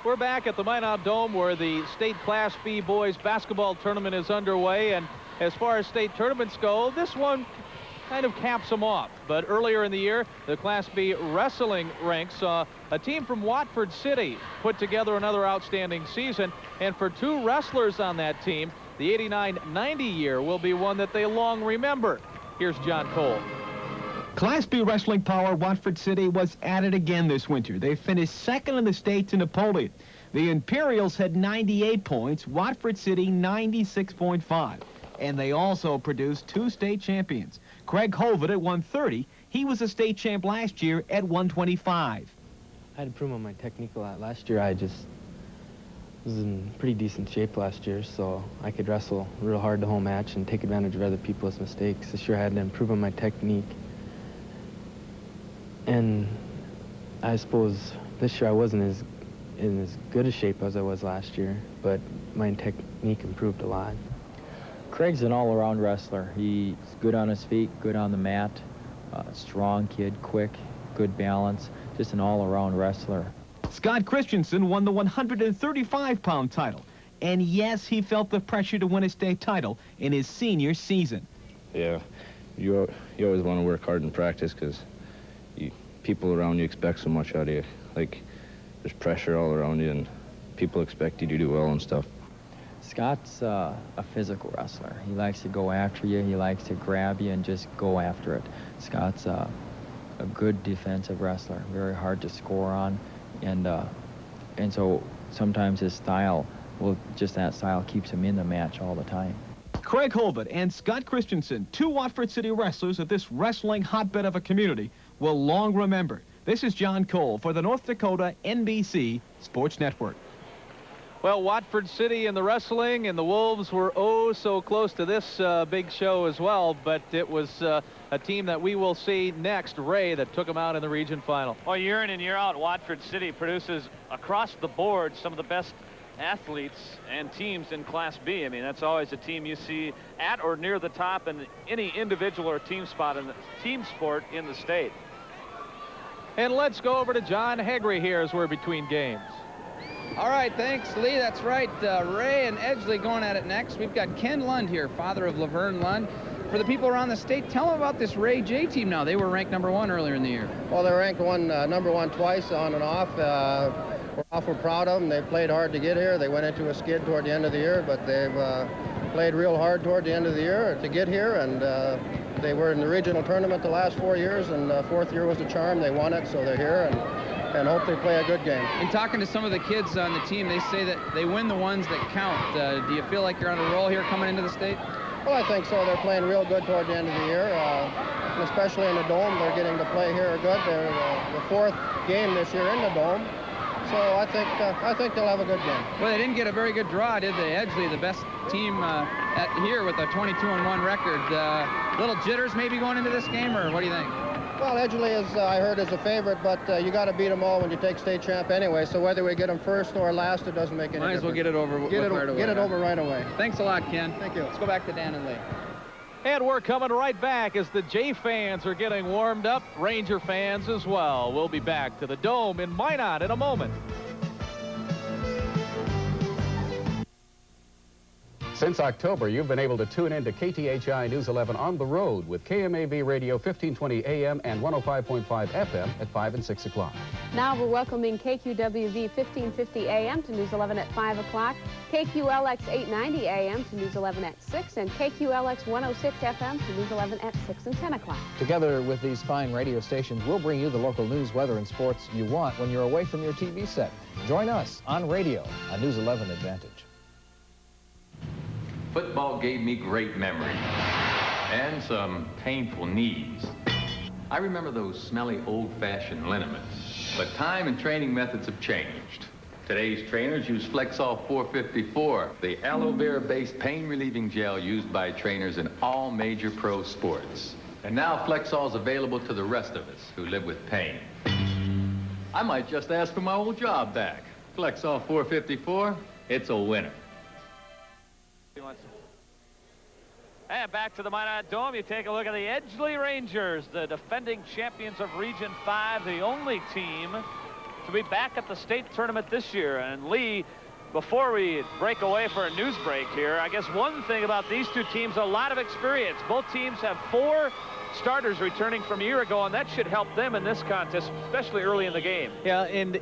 We're back at the Minot Dome where the State Class B boys basketball tournament is underway, and as far as state tournaments go, this one kind of caps them off. But earlier in the year, the Class B wrestling ranks saw a team from Watford City put together another outstanding season, and for 2 wrestlers on that team, the 89-90 year will be one that they long remember. Here's John Cole. Class B wrestling power Watford City was at it again this winter. They finished second in the state to Napoleon. The Imperials had 98 points, Watford City 96.5. And they also produced 2 state champions. Craig Hovitt at 130. He was a state champ last year at 125. I had to improve on my technique a lot. Last year I just was in pretty decent shape last year, so I could wrestle real hard the whole match and take advantage of other people's mistakes. This year I had to improve on my technique. And I suppose this year I wasn't in as good a shape as I was last year, but my technique improved a lot. Craig's an all-around wrestler. He's good on his feet, good on the mat, strong kid, quick, good balance, just an all-around wrestler. Scott Christensen won the 135-pound title. And yes, he felt the pressure to win a state title in his senior season. Yeah, you always want to work hard in practice because people around you expect so much out of you. Like, there's pressure all around you, and people expect you to do well and stuff. Scott's a physical wrestler. He likes to go after you. He likes to grab you and just go after it. Scott's a good defensive wrestler, very hard to score on, and so sometimes his style, that style keeps him in the match all the time. Craig Holbert and Scott Christensen, two Watford City wrestlers at this wrestling hotbed of a community, will long remember. This is John Cole for the North Dakota NBC Sports Network. Well, Watford City and the wrestling and the Wolves were so close to this big show as well, but it was a team that we will see next, Ray, that took them out in the region final. Well, year in and year out, Watford City produces across the board some of the best athletes and teams in Class B. I mean, that's always a team you see at or near the top in any individual or team spot in the team sport in the state. And let's go over to John Hegre here as we're between games. All right, thanks, Lee. That's right. Ray and Edgley going at it next. We've got Ken Lund here, father of Laverne Lund. For the people around the state, tell them about this Ray J team now. They were ranked #1 earlier in the year. Well, they were ranked #1 twice on and off. We're awful proud of them. They played hard to get here. They went into a skid toward the end of the year, but they've played real hard toward the end of the year to get here, and they were in the regional tournament the last 4 years, and the 4th year was the charm. They won it, so they're here, and hope they play a good game. In talking to some of the kids on the team, they say that they win the ones that count. Do you feel like you're on a roll here coming into the state? Well, I think so. They're playing real good toward the end of the year, and especially in the Dome. They're getting to play here good. They're the 4th game this year in the Dome, so I think they'll have a good game. Well, they didn't get a very good draw, did they? Edgley, the best team here with a 22-1 record. Little jitters maybe going into this game, or what do you think? Well, Edgley is, I heard, is a favorite, but you got to beat them all when you take state champ anyway. So whether we get them first or last, it doesn't make any difference. Might as well get it over right away. Get it over right away. Thanks a lot, Ken. Thank you. Let's go back to Dan and Lee. And we're coming right back as the J fans are getting warmed up, Ranger fans as well. We'll be back to the Dome in Minot in a moment. Since October, you've been able to tune in to KTHI News 11 on the road with KMAV Radio 1520 AM and 105.5 FM at 5 and 6 o'clock. Now we're welcoming KQWV 1550 AM to News 11 at 5 o'clock, KQLX 890 AM to News 11 at 6, and KQLX 106 FM to News 11 at 6 and 10 o'clock. Together with these fine radio stations, we'll bring you the local news, weather, and sports you want when you're away from your TV set. Join us on radio on News 11 Advantage. Football gave me great memories and some painful knees. I remember those smelly old-fashioned liniments, but time and training methods have changed. Today's trainers use Flexol 454, the aloe vera-based pain-relieving gel used by trainers in all major pro sports. And now Flexol is available to the rest of us who live with pain. I might just ask for my old job back. Flexol 454, it's a winner. And back to the Minot Dome, you take a look at the Edgley Rangers, the defending champions of Region 5, the only team to be back at the state tournament this year. And Lee, before we break away for a news break here, I guess one thing about these two teams, a lot of experience. Both teams have 4 starters returning from a year ago, and that should help them in this contest, especially early in the game. Yeah, and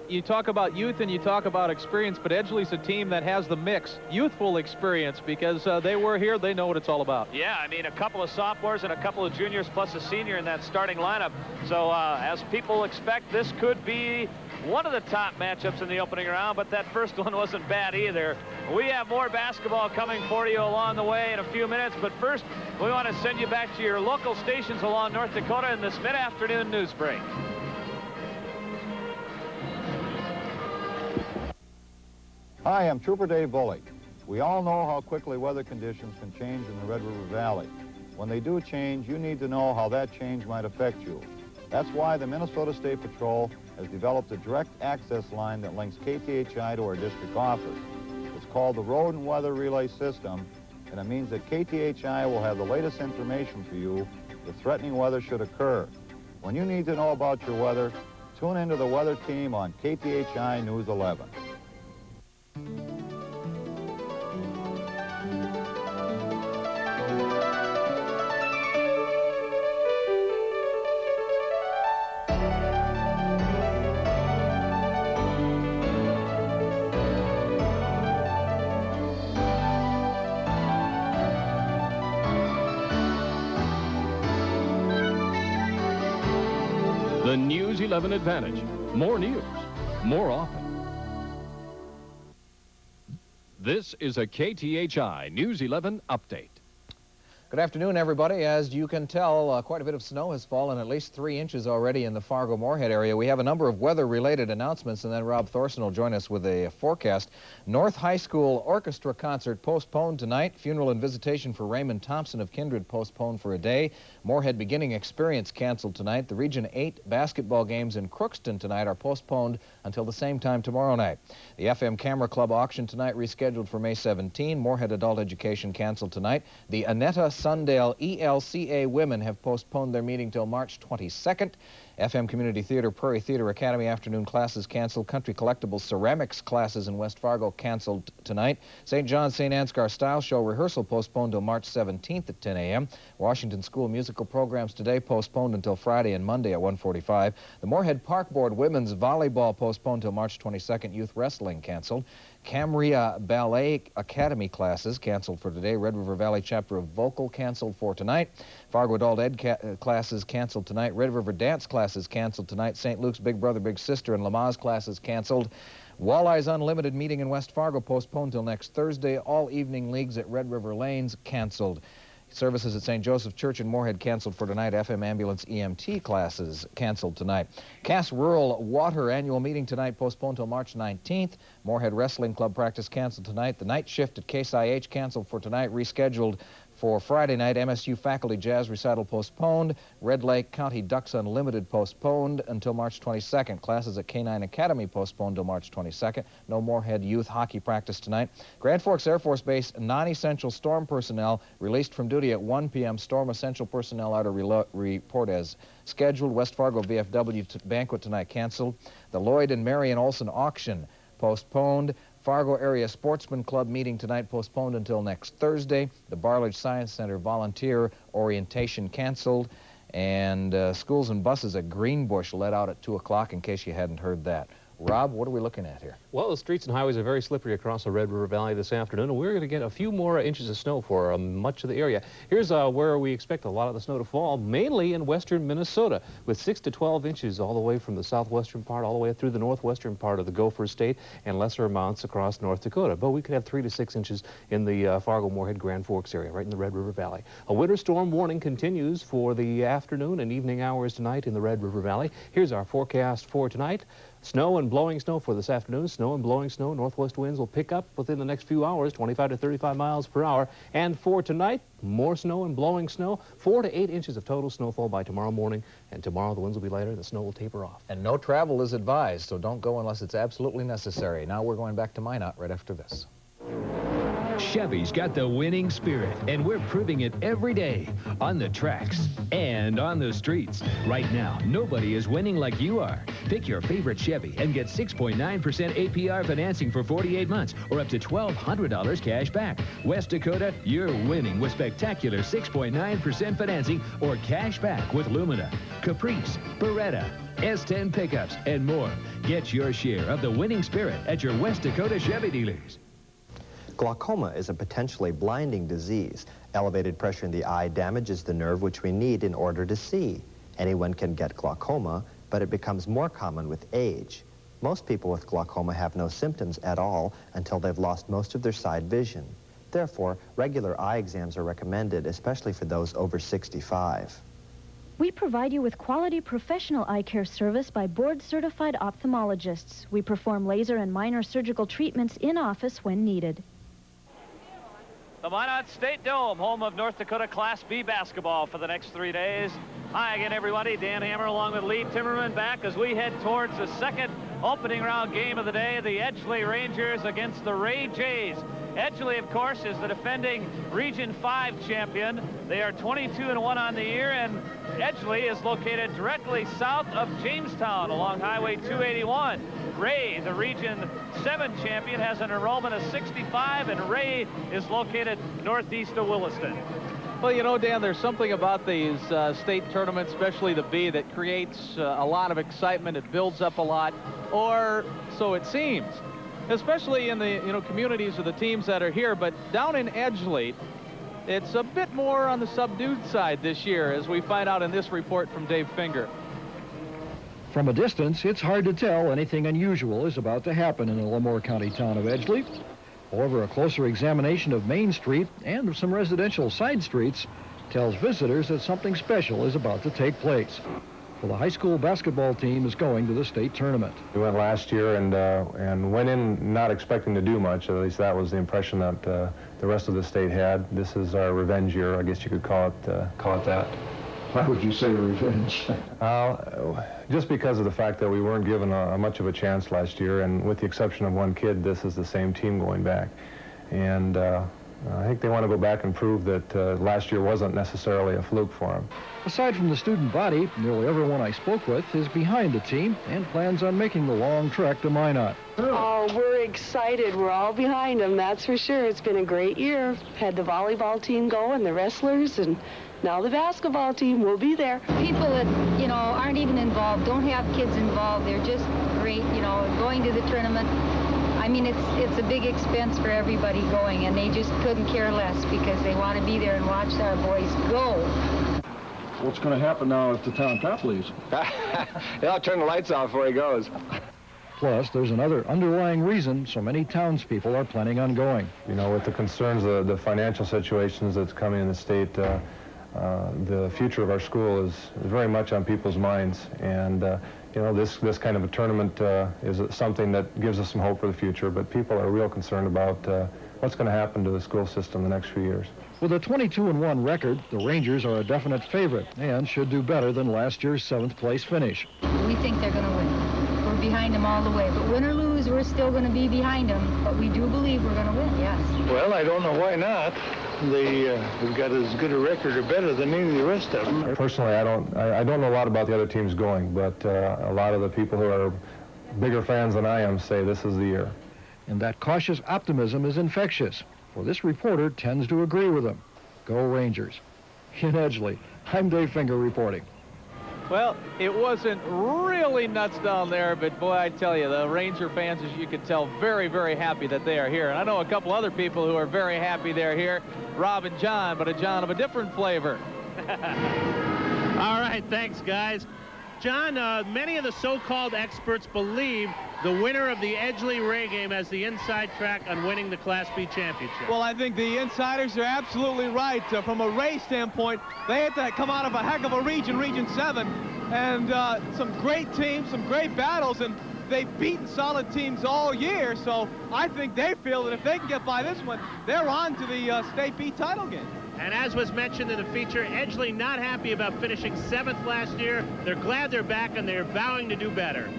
you talk about youth and you talk about experience, but Edgley's a team that has the mix, youthful experience, because they were here, they know what it's all about. Yeah, I mean, a couple of sophomores and a couple of juniors plus a senior in that starting lineup. So as people expect, this could be one of the top matchups in the opening round, but that first one wasn't bad either. We have more basketball coming for you along the way in a few minutes, but first we want to send you back to your local stations along North Dakota in this mid-afternoon news break. Hi, I'm Trooper Dave Bullock. We all know how quickly weather conditions can change in the Red River Valley. When they do change, you need to know how that change might affect you. That's why the Minnesota State Patrol has developed a direct access line that links KTHI to our district office. It's called the Road and Weather Relay System, and it means that KTHI will have the latest information for you if threatening weather should occur. When you need to know about your weather, tune into the weather team on KTHI News 11. The News 11 Advantage. More news, more often. This is a KTHI News 11 update. Good afternoon, everybody. As you can tell, quite a bit of snow has fallen, at least 3 inches already in the Fargo-Moorhead area. We have a number of weather-related announcements, and then Rob Thorson will join us with a forecast. North High School Orchestra concert postponed tonight. Funeral and visitation for Raymond Thompson of Kindred postponed for a day. Moorhead Beginning Experience canceled tonight. The Region 8 basketball games in Crookston tonight are postponed until the same time tomorrow night. The FM Camera Club auction tonight rescheduled for May 17. Moorhead Adult Education canceled tonight. The Annetta Sundale ELCA women have postponed their meeting till March 22nd. FM Community Theater Prairie Theater Academy afternoon classes canceled. Country Collectibles Ceramics classes in West Fargo canceled tonight. St. John's St. Ansgar Style Show rehearsal postponed till March 17th at 10 a.m. Washington School musical programs today postponed until Friday and Monday at 1:45. The Moorhead Park Board women's volleyball postponed till March 22nd. Youth wrestling canceled. Cambria Ballet Academy classes canceled for today. Red River Valley chapter of vocal canceled for tonight. Fargo Adult Ed classes canceled tonight. Red River dance classes canceled tonight. St. Luke's Big Brother Big Sister and Lamaze classes canceled. Walleye's Unlimited meeting in West Fargo postponed till next Thursday. All evening leagues at Red River Lanes canceled. Services at St. Joseph Church in Moorhead canceled for tonight. FM Ambulance EMT classes canceled tonight. Cass Rural Water annual meeting tonight postponed till March 19th. Moorhead Wrestling Club practice canceled tonight. The night shift at Case IH canceled for tonight, rescheduled for Friday night. MSU Faculty Jazz Recital postponed. Red Lake County Ducks Unlimited postponed until March 22nd. Classes at K-9 Academy postponed till March 22nd. No Moorhead Youth Hockey practice tonight. Grand Forks Air Force Base non-essential storm personnel released from duty at 1 p.m. Storm essential personnel are to report as scheduled. West Fargo VFW banquet tonight canceled. The Lloyd and Marion Olson auction postponed. Fargo Area Sportsman Club meeting tonight postponed until next Thursday. The Barledge Science Center volunteer orientation canceled. And schools and buses at Greenbush let out at 2 o'clock, in case you hadn't heard that. Rob, what are we looking at here? Well, the streets and highways are very slippery across the Red River Valley this afternoon, and we're going to get a few more inches of snow for much of the area. Here's where we expect a lot of the snow to fall, mainly in western Minnesota, with 6 to 12 inches all the way from the southwestern part, all the way through the northwestern part of the Gopher State, and lesser amounts across North Dakota. But we could have 3 to 6 inches in the Fargo-Moorhead Grand Forks area, right in the Red River Valley. A winter storm warning continues for the afternoon and evening hours tonight in the Red River Valley. Here's our forecast for tonight. Snow and blowing snow for this afternoon. Snow and blowing snow. Northwest winds will pick up within the next few hours, 25 to 35 miles per hour. And for tonight, more snow and blowing snow. 4 to 8 inches of total snowfall by tomorrow morning. And tomorrow the winds will be lighter and the snow will taper off. And no travel is advised, so don't go unless it's absolutely necessary. Now we're going back to Minot right after this. Chevy's got the winning spirit, and we're proving it every day on the tracks and on the streets. Right now, nobody is winning like you are. Pick your favorite Chevy and get 6.9% APR financing for 48 months or up to $1,200 cash back. West Dakota, you're winning with spectacular 6.9% financing or cash back with Lumina, Caprice, Beretta, S10 pickups, and more. Get your share of the winning spirit at your West Dakota Chevy dealers. Glaucoma is a potentially blinding disease. Elevated pressure in the eye damages the nerve which we need in order to see. Anyone can get glaucoma, but it becomes more common with age. Most people with glaucoma have no symptoms at all until they've lost most of their side vision. Therefore, regular eye exams are recommended, especially for those over 65. We provide you with quality professional eye care service by board-certified ophthalmologists. We perform laser and minor surgical treatments in office when needed. The Minot State Dome, home of North Dakota Class B basketball for the next 3 days. Hi again, everybody. Dan Hammer along with Lee Timmerman back as we head towards the second opening round game of the day, the Edgeley Rangers against the Ray Jays. Edgeley, of course, is the defending Region 5 champion. They are 22-1 on the year, and Edgeley is located directly south of Jamestown along Highway 281. Ray, the Region 7 champion, has an enrollment of 65, and Ray is located northeast of Williston. Well, you know, Dan, there's something about these state tournaments, especially the B, that creates a lot of excitement. It builds up a lot, or so it seems, especially in the communities of the teams that are here. But down in Edgeley, it's a bit more on the subdued side this year, as we find out in this report from Dave Finger. From a distance, it's hard to tell anything unusual is about to happen in the Lemoore County town of Edgeley. However, a closer examination of Main Street and of some residential side streets tells visitors that something special is about to take place. Well, the high school basketball team is going to the state tournament. We went last year and went in not expecting to do much. At least that was the impression that the rest of the state had. This is our revenge year, I guess you could call it that. Why would you say revenge? Just because of the fact that we weren't given much of a chance last year, and with the exception of one kid, this is the same team going back. And I think they want to go back and prove that last year wasn't necessarily a fluke for them. Aside from the student body, nearly everyone I spoke with is behind the team and plans on making the long trek to Minot. Oh, we're excited. We're all behind them, that's for sure. It's been a great year. Had the volleyball team go and the wrestlers, and now the basketball team will be there. People that, you know, aren't even involved, don't have kids involved, they're just great, you know, going to the tournament. I mean, it's a big expense for everybody going, and they just couldn't care less because they want to be there and watch our boys go. What's going to happen now if the town cop leaves? They'll turn the lights off before he goes. Plus, there's another underlying reason so many townspeople are planning on going. You know, with the concerns, the financial situations that's coming in the state, the future of our school is very much on people's minds, and you know, this kind of a tournament is something that gives us some hope for the future, but people are real concerned about what's going to happen to the school system the next few years. With a 22-1 record, the Rangers are a definite favorite and should do better than last year's 7th place finish. We think they're going to win. We're behind them all the way, but win or lose, we're still going to be behind them, but we do believe we're going to win, yes. Well, I don't know why not. They've got as good a record or better than any of the rest of them. Personally, I don't know a lot about the other teams going, but a lot of the people who are bigger fans than I am say this is the year. And that cautious optimism is infectious, for this reporter tends to agree with them. Go Rangers. In Edgeley, I'm Dave Finger reporting. Well, it wasn't really nuts down there, but boy, I tell you, the Ranger fans, as you can tell, very, very happy that they are here. And I know a couple other people who are very happy they're here, Rob and John, but a John of a different flavor. All right, thanks, guys. John, many of the so-called experts believe the winner of the Edgeley Ray game has the inside track on winning the Class B championship. Well, I think the insiders are absolutely right. From a Ray standpoint, they had to come out of a heck of a region, Region 7, and some great teams, some great battles, and they've beaten solid teams all year, so I think they feel that if they can get by this one, they're on to the State B title game. And as was mentioned in the feature, Edgeley not happy about finishing 7th last year. They're glad they're back, and they're vowing to do better.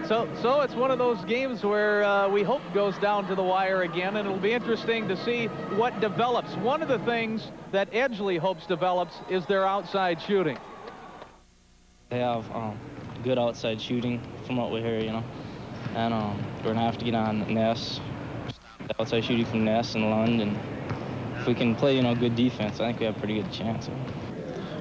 So it's one of those games where we hope goes down to the wire again, and it'll be interesting to see what develops. One of the things that Edgeley hopes develops is their outside shooting. They have good outside shooting from what we hear, you know, and we're going to have to get on Ness, outside shooting from Ness and Lund, and if we can play, you know, good defense, I think we have a pretty good chance.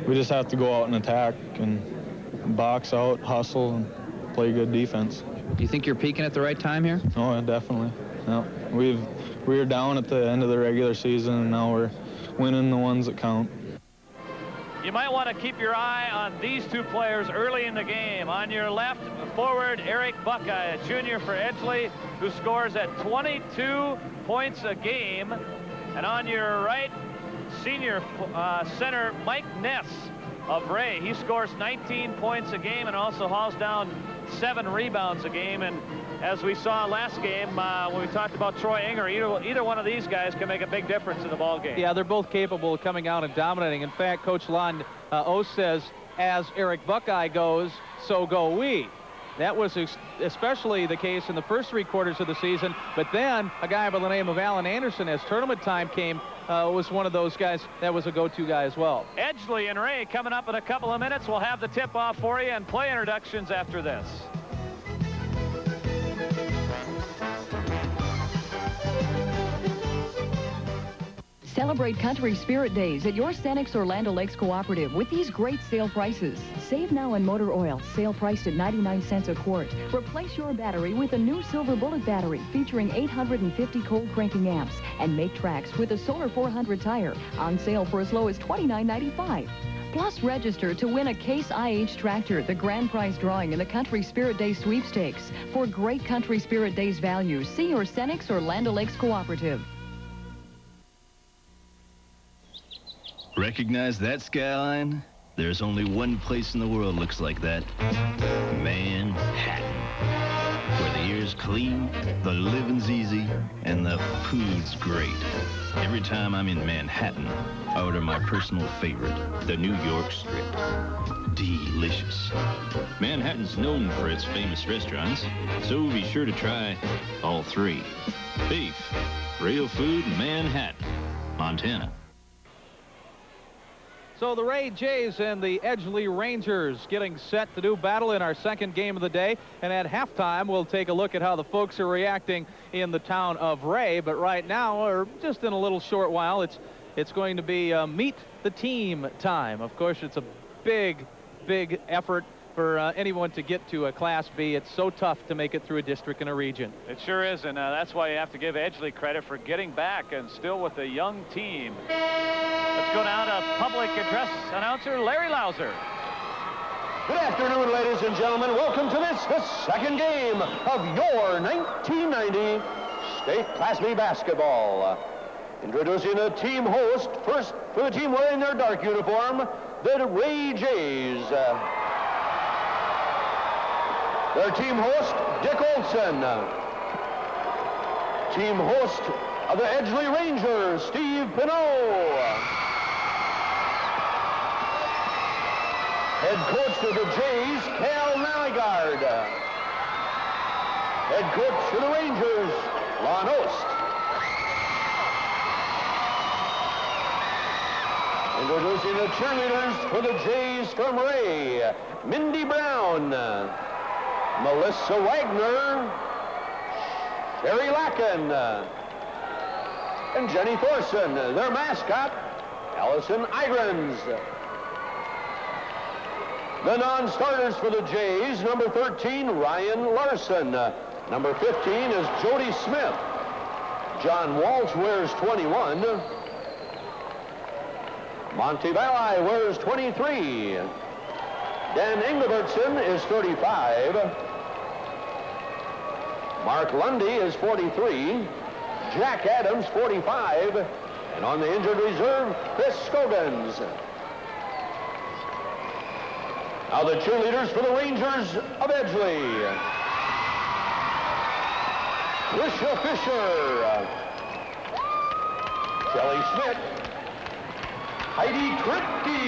We just have to go out and attack and box out, hustle, and play good defense. Do you think you're peaking at the right time here? Oh, yeah, definitely. Yeah. We were down at the end of the regular season, and now we're winning the ones that count. You might want to keep your eye on these two players early in the game. On your left, forward Eric Buckeye, a junior for Edgeley, who scores at 22 points a game. And on your right, senior center Mike Ness of Ray. He scores 19 points a game and also hauls down 7 rebounds a game. And as we saw last game when we talked about Troy Inger, either one of these guys can make a big difference in the ball game. Yeah, they're both capable of coming out and dominating. In fact, Coach Lund says, as Eric Buckeye goes, so go we. That was especially the case in the first 3 quarters of the season. But then a guy by the name of Alan Anderson, as tournament time came, was one of those guys that was a go-to guy as well. Edgeley and Ray coming up in a couple of minutes. We'll have the tip-off for you and play introductions after this. Celebrate Country Spirit Days at your Stanix Orlando Lakes Cooperative with these great sale prices. Save now on motor oil, sale priced at 99 cents a quart. Replace your battery with a new Silver Bullet battery featuring 850 cold cranking amps, and make tracks with a Solar 400 tire on sale for as low as $29.95. Plus, register to win a Case IH tractor, the grand prize drawing in the Country Spirit Day sweepstakes. For great Country Spirit Days values, see your Cenex or Land O'Lakes Cooperative. Recognize that skyline? There's only one place in the world looks like that. Manhattan. Where the air's clean, the living's easy, and the food's great. Every time I'm in Manhattan, I order my personal favorite, the New York Strip. Delicious. Manhattan's known for its famous restaurants, so be sure to try all three. Beef, real food, Manhattan, Montana. So the Ray Jays and the Edgeley Rangers getting set to do battle in our second game of the day. And at halftime, we'll take a look at how the folks are reacting in the town of Ray. But right now, or just in a little short while, it's going to be meet the team time. Of course, it's a big effort for anyone to get to a Class B. It's so tough to make it through a district and a region. It sure is, and that's why you have to give Edgeley credit for getting back and still with a young team. Let's go now to public address announcer Larry Lauser. Good afternoon, ladies and gentlemen. Welcome to this, the second game of your 1990 State Class B basketball. Introducing the team host, first for the team wearing their dark uniform, the Ray Jays. Their team host, Dick Olson. Team host of the Edgeley Rangers, Steve Pinot. Head coach of the Jays, Cal Nalligard. Head coach of the Rangers, Lon Ost. Introducing the cheerleaders for the Jays from Ray, Mindy Brown, Melissa Wagner, Sherry Lacken, and Jenny Thorson. Their mascot, Allison Igrens. The non-starters for the Jays, number 13, Ryan Larson. Number 15 is Jody Smith. John Walsh wears 21. Monty Valli wears 23. Dan Engelbertson is 35. Mark Lundy is 43. Jack Adams, 45. And on the injured reserve, Chris Scogans. Now the cheerleaders for the Rangers of Edgeley. Tricia Fisher. Shelley Schmidt. Heidi Kripke.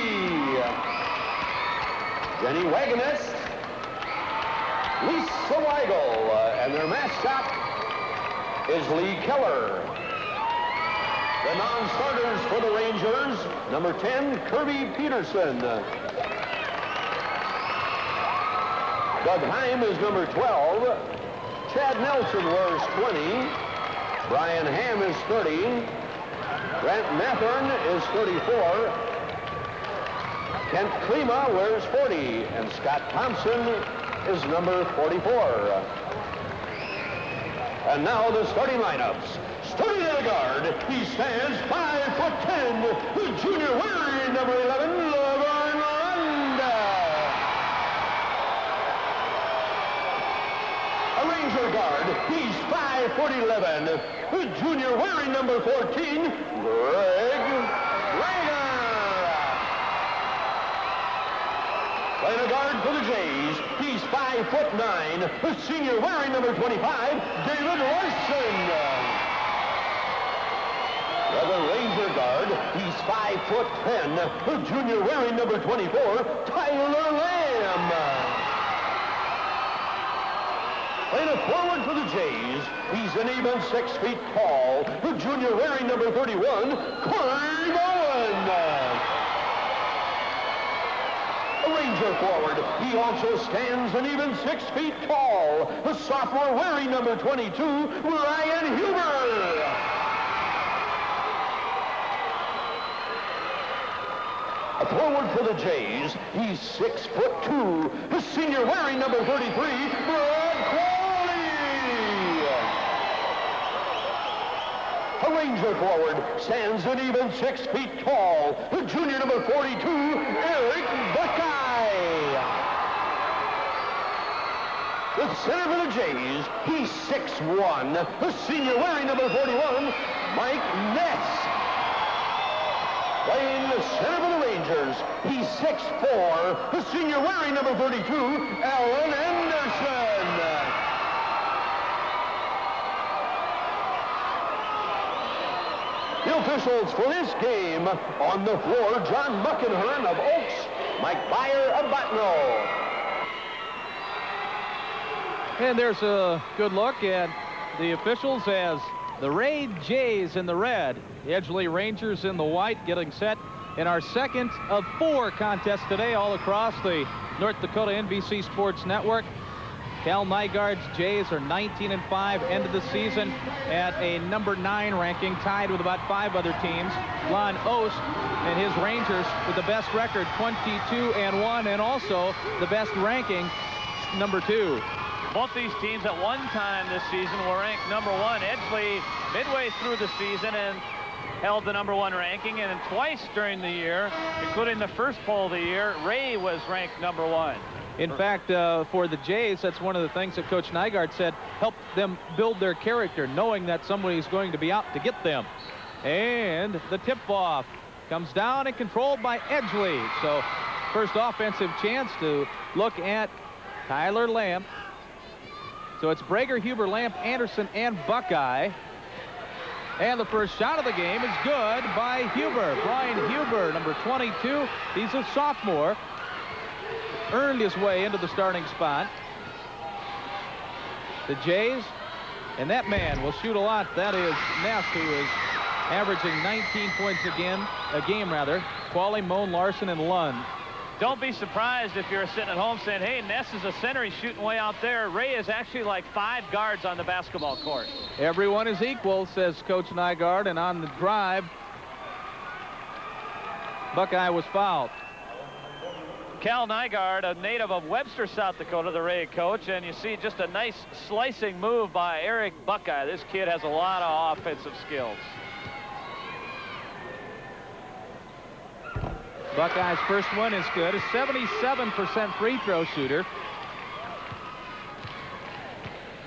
Jenny Wagoness. Lisa Weigel. And their mascot is Lee Keller. The non-starters for the Rangers, number 10, Kirby Peterson. Doug Heim is number 12. Chad Nelson wears 20. Brian Ham is 30. Grant Mathern is 34. Kent Klima wears 40. And Scott Thompson is number 44. And now the starting lineups. Starting at the guard, he stands 5'10", the junior wearing number 11, Laverne Landa. A Ranger guard, he's 5'11", the junior wearing number 14, Greg Rager. Playing a guard for the Jays, he's 5'9", the senior wearing number 25, David Larson. The Ranger guard, he's 5'10", the junior wearing number 24, Tyler Lamb. Playing a forward for the Jays, he's an even 6 feet tall, the junior wearing number 31, Corey Bowen. A Ranger forward, he also stands an even 6 feet tall, the sophomore wearing number 22, Ryan Huber. A forward for the Jays, he's 6'2", the senior wearing number 33, Brad Crowley. A Ranger forward, stands an even 6 feet tall. The junior number 42, Eric Buckeye. The center for the Jays, he's 6'1". The senior wearing number 41, Mike Ness. Playing the center for the Rangers, he's 6'4". The senior wearing number 32, Alan Anderson. The officials for this game on the floor, John Muckenhern of Oaks, Mike Byer of Bottineau. And there's a good look at the officials as the Ray Jays in the red, the Edgeley Rangers in the white, getting set in our second of 4 contests today all across the North Dakota NBC Sports Network. Cal Nygaard's Jays are 19-5, end of the season at a number 9 ranking, tied with about 5 other teams. Lon Ost and his Rangers with the best record, 22-1, and also the best ranking, number 2. Both these teams at one time this season were ranked number 1. Edgeley midway through the season and held the number 1 ranking, and twice during the year, including the first poll of the year, Ray was ranked number 1. In fact, for the Jays, that's one of the things that Coach Nygaard said helped them build their character, knowing that somebody's going to be out to get them. And the tip-off comes down and controlled by Edgeley. So first offensive chance to look at Tyler Lamp. So it's Brager, Huber, Lamp, Anderson, and Buckeye. And the first shot of the game is good by Huber. Brian Huber, number 22. He's a sophomore. Earned his way into the starting spot. The Jays, and that man will shoot a lot. That is Ness, who is averaging 19 points a game. Qualley, Moan, Larson, and Lund. Don't be surprised if you're sitting at home saying, hey, Ness is a center, he's shooting way out there. Ray is actually like 5 guards on the basketball court. Everyone is equal, says Coach Nygaard, and on the drive, Buckeye was fouled. Cal Nygaard, a native of Webster, South Dakota, the Ray coach, and you see just a nice slicing move by Eric Buckeye. This kid has a lot of offensive skills. Buckeye's first one is good. A 77% free throw shooter.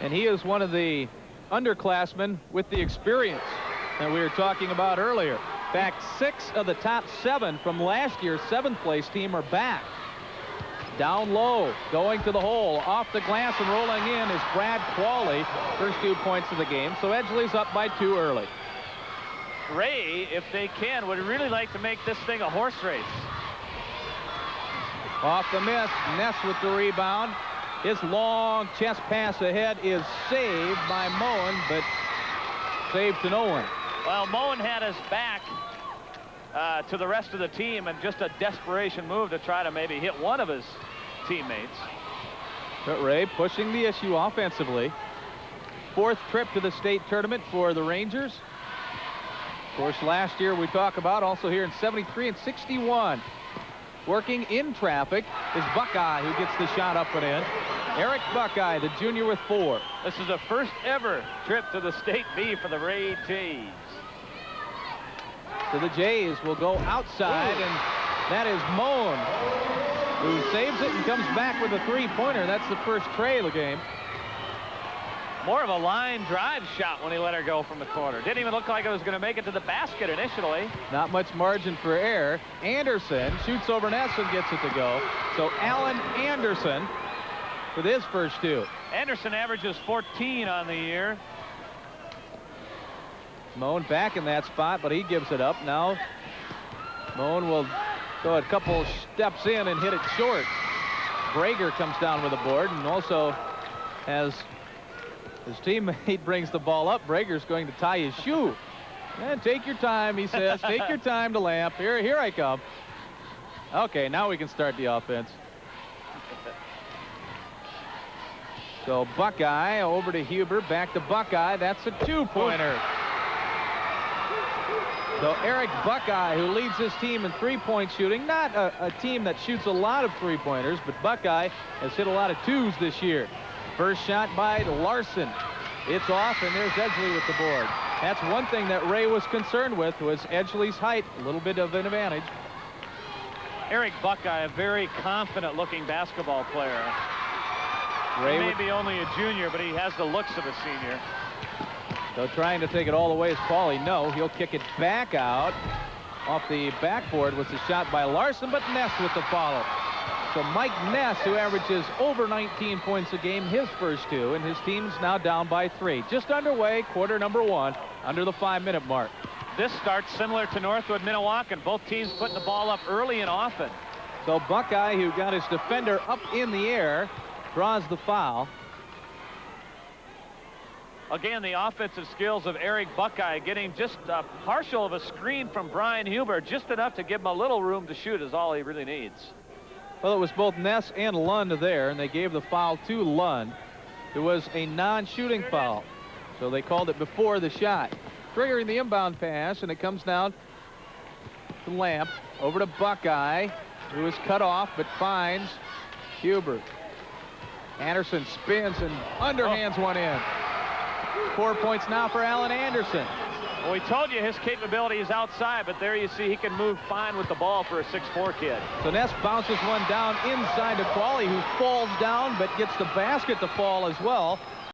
And he is one of the underclassmen with the experience that we were talking about earlier. In fact, 6 of the top 7 from last year's 7th place team are back. Down low, going to the hole, off the glass and rolling in is Brad Qualley. First 2 points of the game. So Edgeley's up by 2 early. Ray, if they can, would really like to make this thing a horse race. Off the miss, Ness with the rebound. His long chest pass ahead is saved by Moen, but saved to no one. Well, Moen had his back to the rest of the team, and just a desperation move to try to maybe hit one of his teammates. But Ray pushing the issue offensively. 4th trip to the state tournament for the Rangers. Of course, last year we talk about, also here in 73 and 61. Working in traffic is Buckeye, who gets the shot up and in. Eric Buckeye, the junior, with 4. This is the first ever trip to the State B for the Ray Jays. So the Jays will go outside, and that is Moen, who saves it and comes back with a 3-pointer. That's the first tray of the game. More of a line drive shot when he let her go from the corner. Didn't even look like it was going to make it to the basket initially. Not much margin for error. Anderson shoots over Ness and gets it to go. So Alan Anderson with his first 2. Anderson averages 14 on the year. Moen back in that spot, but he gives it up. Now Moen will go a couple steps in and hit it short. Brager comes down with a board, and also as his teammate brings the ball up, Brager's going to tie his shoe. And take your time, he says. Take your time to Lamp. Here I come. Okay, now we can start the offense. So Buckeye over to Huber, back to Buckeye. That's a 2-pointer. So Eric Buckeye, who leads his team in 3-point shooting, not a team that shoots a lot of 3-pointers, but Buckeye has hit a lot of 2s this year. First shot by Larson. It's off, and there's Edgeley with the board. That's one thing that Ray was concerned with, was Edgley's height, a little bit of an advantage. Eric Buckeye, a very confident-looking basketball player. Ray he may be only a junior, but he has the looks of a senior. So trying to take it all the way is Pauly. No, he'll kick it back out. Off the backboard was the shot by Larson, but Ness with the follow. So Mike Ness, who averages over 19 points a game, his first two, and his team's now down by 3. Just underway, quarter number 1, under the 5-minute mark. This starts similar to Northwood Minnewacan. Both teams putting the ball up early and often. So Buckeye, who got his defender up in the air, draws the foul. Again, the offensive skills of Eric Buckeye, getting just a partial of a screen from Brian Huber, just enough to give him a little room to shoot is all he really needs. Well, it was both Ness and Lund there, and they gave the foul to Lund. It was a non-shooting foul, so they called it before the shot. Triggering the inbound pass, and it comes down to Lamp, over to Buckeye, who is cut off, but finds Huber. Anderson spins and underhands one in. 4 points now for Alan Anderson. Well, we told you his capability is outside, but there you see he can move fine with the ball for a 6'4" kid. So Ness bounces one down inside to Pauly, who falls down but gets the basket to fall as well.